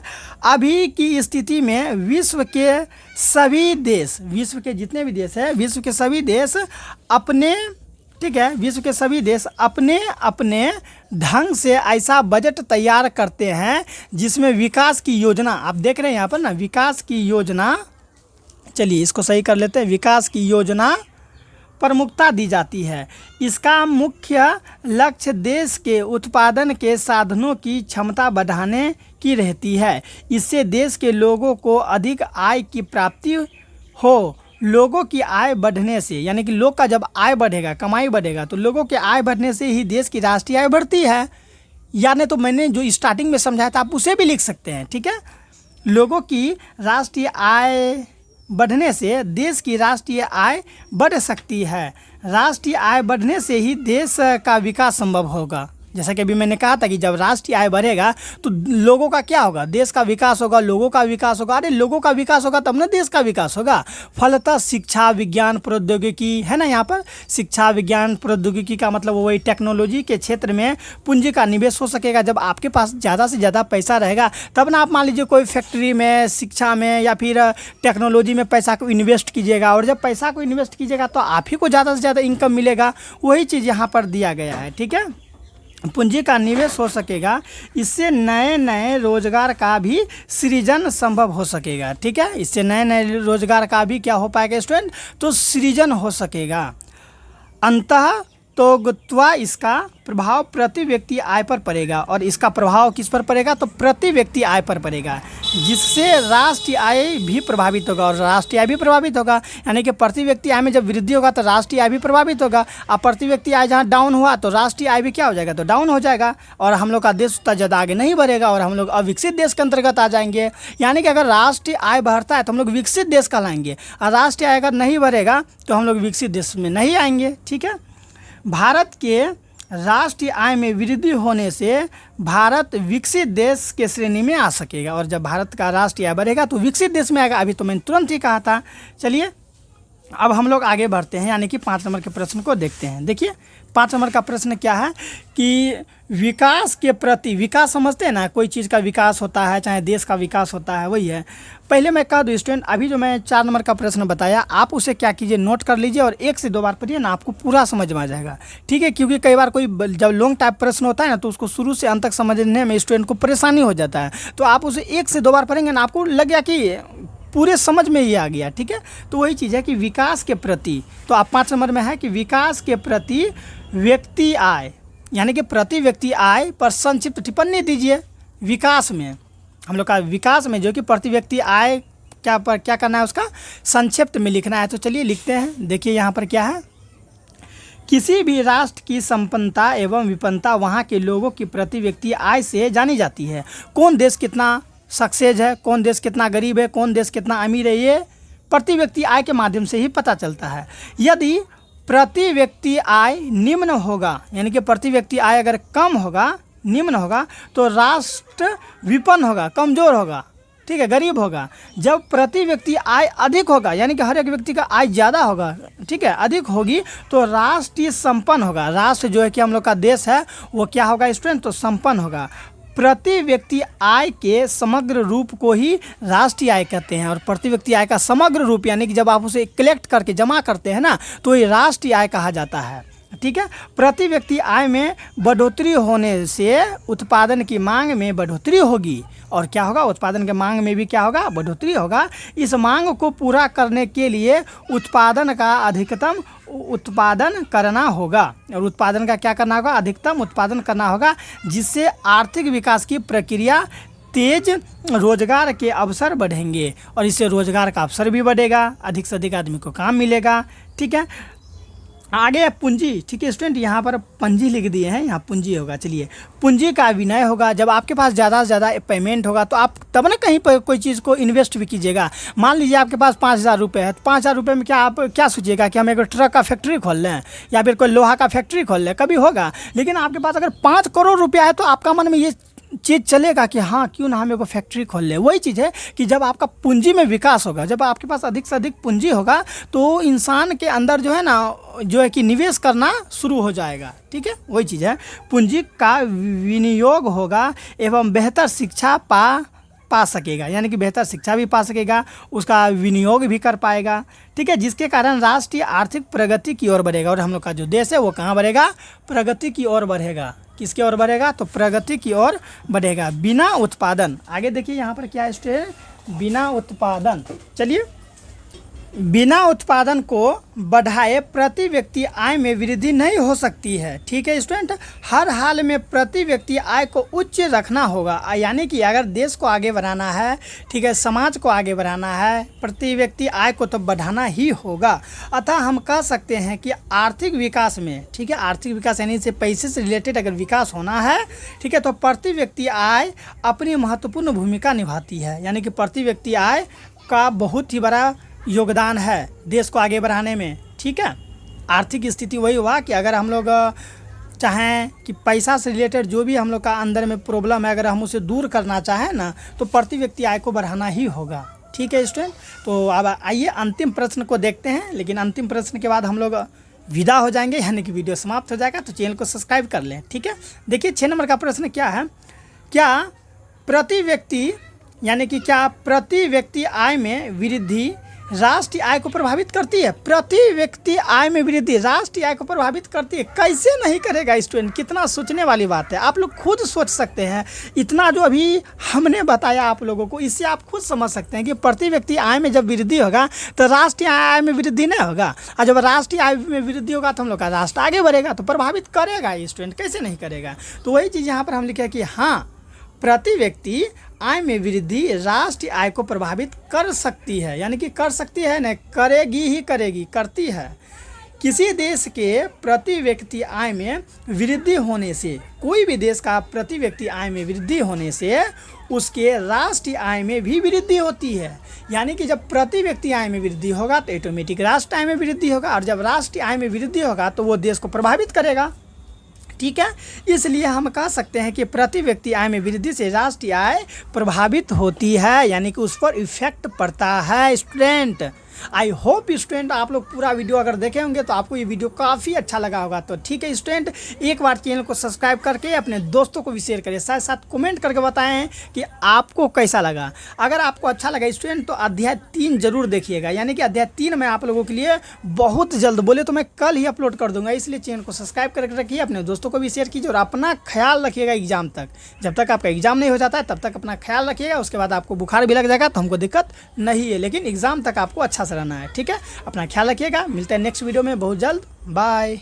अभी की स्थिति में विश्व के सभी देश, विश्व के जितने भी देश हैं, विश्व के सभी देश अपने, ठीक है, विश्व के सभी देश अपने अपने ढंग से ऐसा बजट तैयार करते हैं जिसमें विकास की योजना, आप देख रहे हैं यहाँ पर ना, विकास की योजना, चलिए इसको सही कर लेते हैं, विकास की योजना प्रमुखता दी जाती है। इसका मुख्य लक्ष्य देश के उत्पादन के साधनों की क्षमता बढ़ाने की रहती है। इससे देश के लोगों को अधिक आय की प्राप्ति हो। लोगों की आय बढ़ने से, यानी कि लोग का जब आय बढ़ेगा, कमाई बढ़ेगा, तो लोगों के आय बढ़ने से ही देश की राष्ट्रीय आय बढ़ती है। यानी तो मैंने जो स्टार्टिंग में समझाया था आप उसे भी लिख सकते हैं। ठीक है, लोगों की राष्ट्रीय आय बढ़ने से देश की राष्ट्रीय आय बढ़ सकती है। राष्ट्रीय आय बढ़ने से ही देश का विकास संभव होगा। जैसा कि अभी मैंने कहा था कि जब राष्ट्रीय आय बढ़ेगा तो लोगों का क्या होगा? देश का विकास होगा, लोगों का विकास होगा। अरे लोगों का विकास होगा तब ना देश का विकास होगा। फलतः शिक्षा, विज्ञान, प्रौद्योगिकी है ना, यहाँ पर शिक्षा, विज्ञान, प्रौद्योगिकी का मतलब वही टेक्नोलॉजी के क्षेत्र में पूंजी का निवेश हो सकेगा। जब आपके पास ज़्यादा से ज़्यादा पैसा रहेगा तब ना आप मान लीजिए कोई फैक्ट्री में, शिक्षा में या फिर टेक्नोलॉजी में पैसा को इन्वेस्ट कीजिएगा, और जब पैसा को इन्वेस्ट कीजिएगा तो आप ही को ज़्यादा से ज़्यादा इनकम मिलेगा। वही चीज़ यहाँ पर दिया गया है। ठीक है, पूंजी का निवेश हो सकेगा, इससे नए नए रोजगार का भी सृजन संभव हो सकेगा। ठीक है, इससे नए नए रोजगार का भी क्या हो पाएगा स्टूडेंट? तो सृजन हो सकेगा। अंतः तो इसका प्रभाव प्रति व्यक्ति आय पर पड़ेगा, और इसका प्रभाव किस पर पड़ेगा? तो प्रति व्यक्ति आय पर पड़ेगा, जिससे राष्ट्रीय आय भी प्रभावित होगा और राष्ट्रीय आय भी प्रभावित होगा। यानी कि प्रति व्यक्ति आय में जब वृद्धि होगा तो राष्ट्रीय आय भी प्रभावित होगा, और प्रति व्यक्ति आय जहाँ डाउन हुआ तो राष्ट्रीय आय भी क्या हो जाएगा? तो डाउन हो जाएगा, और हम लोग का देश उतना ज़्यादा आगे नहीं बढ़ेगा और हम लोग अविकसित देश के अंतर्गत आ जाएंगे। यानी कि अगर राष्ट्रीय आय बढ़ता है तो हम लोग विकसित देश कहलाएंगे, और राष्ट्रीय आय अगर नहीं बढ़ेगा तो हम लोग विकसित देश में नहीं आएंगे। ठीक है, भारत के राष्ट्रीय आय में वृद्धि होने से भारत विकसित देश के श्रेणी में आ सकेगा, और जब भारत का राष्ट्रीय आय बढ़ेगा तो विकसित देश में आएगा। अभी तो मैंने तुरंत ही कहा था। चलिए अब हम लोग आगे बढ़ते हैं, यानी कि 5 नंबर के प्रश्न को देखते हैं। देखिए 5 नंबर का प्रश्न क्या है कि विकास के प्रति, विकास समझते हैं ना, कोई चीज़ का विकास होता है, चाहे देश का विकास होता है, वही है। पहले मैं कह दूँ स्टूडेंट, अभी जो मैं 4 नंबर का प्रश्न बताया आप उसे क्या कीजिए, नोट कर लीजिए और 1 से 2 बार पढ़िए ना, आपको पूरा समझ में आ जाएगा, ठीक है। क्योंकि कई बार कोई जब लॉन्ग टाइप प्रश्न होता है ना, तो उसको शुरू से अंत तक समझने में स्टूडेंट को परेशानी हो जाता है। तो आप उसे 1 से 2 बार पढ़ेंगे ना, आपको लग गया कि पूरे समझ में ये आ गया, ठीक है। तो वही चीज़ है कि विकास के प्रति, तो आप 5 नंबर में है कि विकास के प्रति व्यक्ति आय, यानी कि प्रति व्यक्ति आय पर संक्षिप्त टिप्पणी दीजिए। विकास में हम लोग का विकास में जो कि प्रति व्यक्ति आय क्या करना है, उसका संक्षिप्त में लिखना है। तो चलिए लिखते हैं। देखिए यहाँ पर क्या है, किसी भी राष्ट्र की संपन्नता एवं विपन्नता वहाँ के लोगों की प्रति व्यक्ति आय से जानी जाती है। कौन देश कितना सक्सेस है, कौन देश कितना गरीब है, कौन देश कितना अमीर है, ये प्रति व्यक्ति आय के माध्यम से ही पता चलता है। यदि प्रति व्यक्ति आय निम्न होगा, यानी कि प्रति व्यक्ति आय अगर कम होगा, निम्न होगा, तो राष्ट्र विपन्न होगा, कमज़ोर होगा, ठीक है, गरीब होगा। जब प्रति व्यक्ति आय अधिक होगा, यानी कि हर एक व्यक्ति का आय ज़्यादा होगा, ठीक है, अधिक होगी, तो राष्ट्र संपन्न होगा। राष्ट्र जो है कि हम लोग का देश है वो क्या होगा स्टूडेंट, तो संपन्न होगा। प्रति व्यक्ति आय के समग्र रूप को ही राष्ट्रीय आय कहते हैं। और प्रति व्यक्ति आय का समग्र रूप यानी कि जब आप उसे कलेक्ट करके जमा करते हैं ना, तो ये राष्ट्रीय आय कहा जाता है, ठीक है। प्रति व्यक्ति आय में बढ़ोतरी होने से उत्पादन की मांग में बढ़ोतरी होगी, और क्या होगा, उत्पादन के मांग में भी क्या होगा, बढ़ोतरी होगा। इस मांग को पूरा करने के लिए उत्पादन का अधिकतम उत्पादन करना होगा, और उत्पादन का क्या करना होगा, अधिकतम उत्पादन करना होगा, जिससे आर्थिक विकास की प्रक्रिया तेज, रोजगार के अवसर बढ़ेंगे, और इससे रोजगार का अवसर भी बढ़ेगा, अधिक से अधिक आदमी को काम मिलेगा, ठीक है। आगे है पूंजी, ठीक है स्टूडेंट, यहाँ पर पूंजी लिख दिए हैं, यहाँ पूंजी होगा। चलिए, पूंजी का विनय होगा। जब आपके पास ज़्यादा से ज़्यादा पेमेंट होगा तो आप तब ना कहीं पर कोई चीज़ को इन्वेस्ट भी कीजिएगा। मान लीजिए आपके पास 5,000 रुपये है, तो 5,000 रुपये में क्या आप क्या सोचिएगा कि हम एक ट्रक का फैक्ट्री खोल लें या फिर कोई लोहा का फैक्ट्री खोल लें, कभी होगा। लेकिन आपके पास अगर 5 करोड़ रुपया है तो आपका मन में ये चीज़ चलेगा कि हाँ क्यों ना हम एक फैक्ट्री खोल ले। वही चीज़ है कि जब आपका पूंजी में विकास होगा, जब आपके पास अधिक से अधिक पूंजी होगा, तो इंसान के अंदर जो है ना, जो है कि निवेश करना शुरू हो जाएगा, ठीक है। वही चीज़ है, पूंजी का विनियोग होगा एवं बेहतर शिक्षा पा सकेगा, यानी कि बेहतर शिक्षा भी पा सकेगा, उसका विनियोग भी कर पाएगा, ठीक है, जिसके कारण राष्ट्रीय आर्थिक प्रगति की ओर बढ़ेगा। और हम लोग का जो देश है वो कहाँ बढ़ेगा, प्रगति की ओर बढ़ेगा। किसकी ओर बढ़ेगा, तो प्रगति की ओर बढ़ेगा। बिना उत्पादन, आगे देखिए यहाँ पर क्या है, बिना उत्पादन, चलिए, बिना उत्पादन को बढ़ाए प्रति व्यक्ति आय में वृद्धि नहीं हो सकती है, ठीक है स्टूडेंट। हर हाल में प्रति व्यक्ति आय को उच्च रखना होगा, यानी कि अगर देश को आगे बढ़ाना है, ठीक है, समाज को आगे बढ़ाना है, प्रति व्यक्ति आय को तो बढ़ाना ही होगा। अतः हम कह सकते हैं कि आर्थिक विकास में, ठीक है, आर्थिक विकास यानी से पैसे से रिलेटेड अगर विकास होना है, ठीक है, तो प्रति व्यक्ति आय अपनी महत्वपूर्ण भूमिका निभाती है, यानी कि प्रति व्यक्ति आय का बहुत ही बड़ा योगदान है देश को आगे बढ़ाने में, ठीक है। आर्थिक स्थिति वही हुआ कि अगर हम लोग चाहें कि पैसा से रिलेटेड जो भी हम लोग का अंदर में प्रॉब्लम है, अगर हम उसे दूर करना चाहें ना, तो प्रति व्यक्ति आय को बढ़ाना ही होगा, ठीक है स्टूडेंट। तो अब आइए अंतिम प्रश्न को देखते हैं, लेकिन अंतिम प्रश्न के बाद हम लोग विदा हो जाएंगे, यानी कि वीडियो समाप्त हो जाएगा। तो चैनल को सब्सक्राइब कर लें, ठीक है। देखिए 6 नंबर का प्रश्न क्या है, क्या प्रति व्यक्ति यानी कि क्या प्रति व्यक्ति आय में वृद्धि राष्ट्रीय आय को प्रभावित करती है। प्रति व्यक्ति आय में वृद्धि राष्ट्रीय आय को प्रभावित करती है, कैसे नहीं करेगा स्टूडेंट। कितना सोचने वाली बात है, आप लोग खुद सोच सकते हैं। इतना जो अभी हमने बताया आप लोगों को, इससे आप खुद समझ सकते हैं कि प्रति व्यक्ति आय में जब वृद्धि होगा तो राष्ट्रीय आय में वृद्धि नहीं होगा, और जब राष्ट्रीय आय में वृद्धि होगा तो हम लोग का राष्ट्र आगे बढ़ेगा, तो प्रभावित करेगा स्टूडेंट, कैसे नहीं करेगा। तो वही चीज़ यहाँ पर हम लिखे कि हाँ, प्रति व्यक्ति आय में वृद्धि राष्ट्रीय आय को प्रभावित कर सकती है, यानी कि कर सकती है न, करेगी ही करेगी, करती है। किसी देश के प्रति व्यक्ति आय में वृद्धि होने से, कोई भी देश का प्रति व्यक्ति आय में वृद्धि होने से उसके राष्ट्रीय आय में भी वृद्धि होती है। यानी कि जब प्रति व्यक्ति आय में वृद्धि होगा तो ऑटोमेटिक राष्ट्रीय आय में वृद्धि होगा, और जब राष्ट्रीय आय में वृद्धि होगा तो वो देश को प्रभावित करेगा, ठीक है। इसलिए हम कह सकते हैं कि प्रति व्यक्ति आय में वृद्धि से राष्ट्रीय आय प्रभावित होती है, यानी कि उस पर इफेक्ट पड़ता है स्टूडेंट। आई होप स्टूडेंट आप लोग पूरा वीडियो अगर देखे होंगे तो आपको ये वीडियो काफ़ी अच्छा लगा होगा। तो ठीक है स्टूडेंट, एक बार चैनल को सब्सक्राइब करके अपने दोस्तों को भी शेयर करिए, साथ साथ कमेंट करके बताएं कि आपको कैसा लगा। अगर आपको अच्छा लगा स्टूडेंट तो अध्याय 3 जरूर देखिएगा, यानी कि अध्याय 3 मैं आप लोगों के लिए बहुत जल्द, बोले तो मैं कल ही अपलोड कर दूंगा। इसलिए चैनल को सब्सक्राइब करके रखिए, अपने दोस्तों को भी शेयर कीजिए और अपना ख्याल रखिएगा एग्जाम तक। जब तक आपका एग्जाम नहीं हो जाता है तब तक अपना ख्याल रखिएगा। उसके बाद आपको बुखार भी लग जाएगा तो हमको दिक्कत नहीं है, लेकिन एग्जाम तक आपको अच्छा से रहना है। ठीक है, अपना ख्याल रखिएगा। मिलते हैं नेक्स्ट वीडियो में बहुत जल्द। बाय।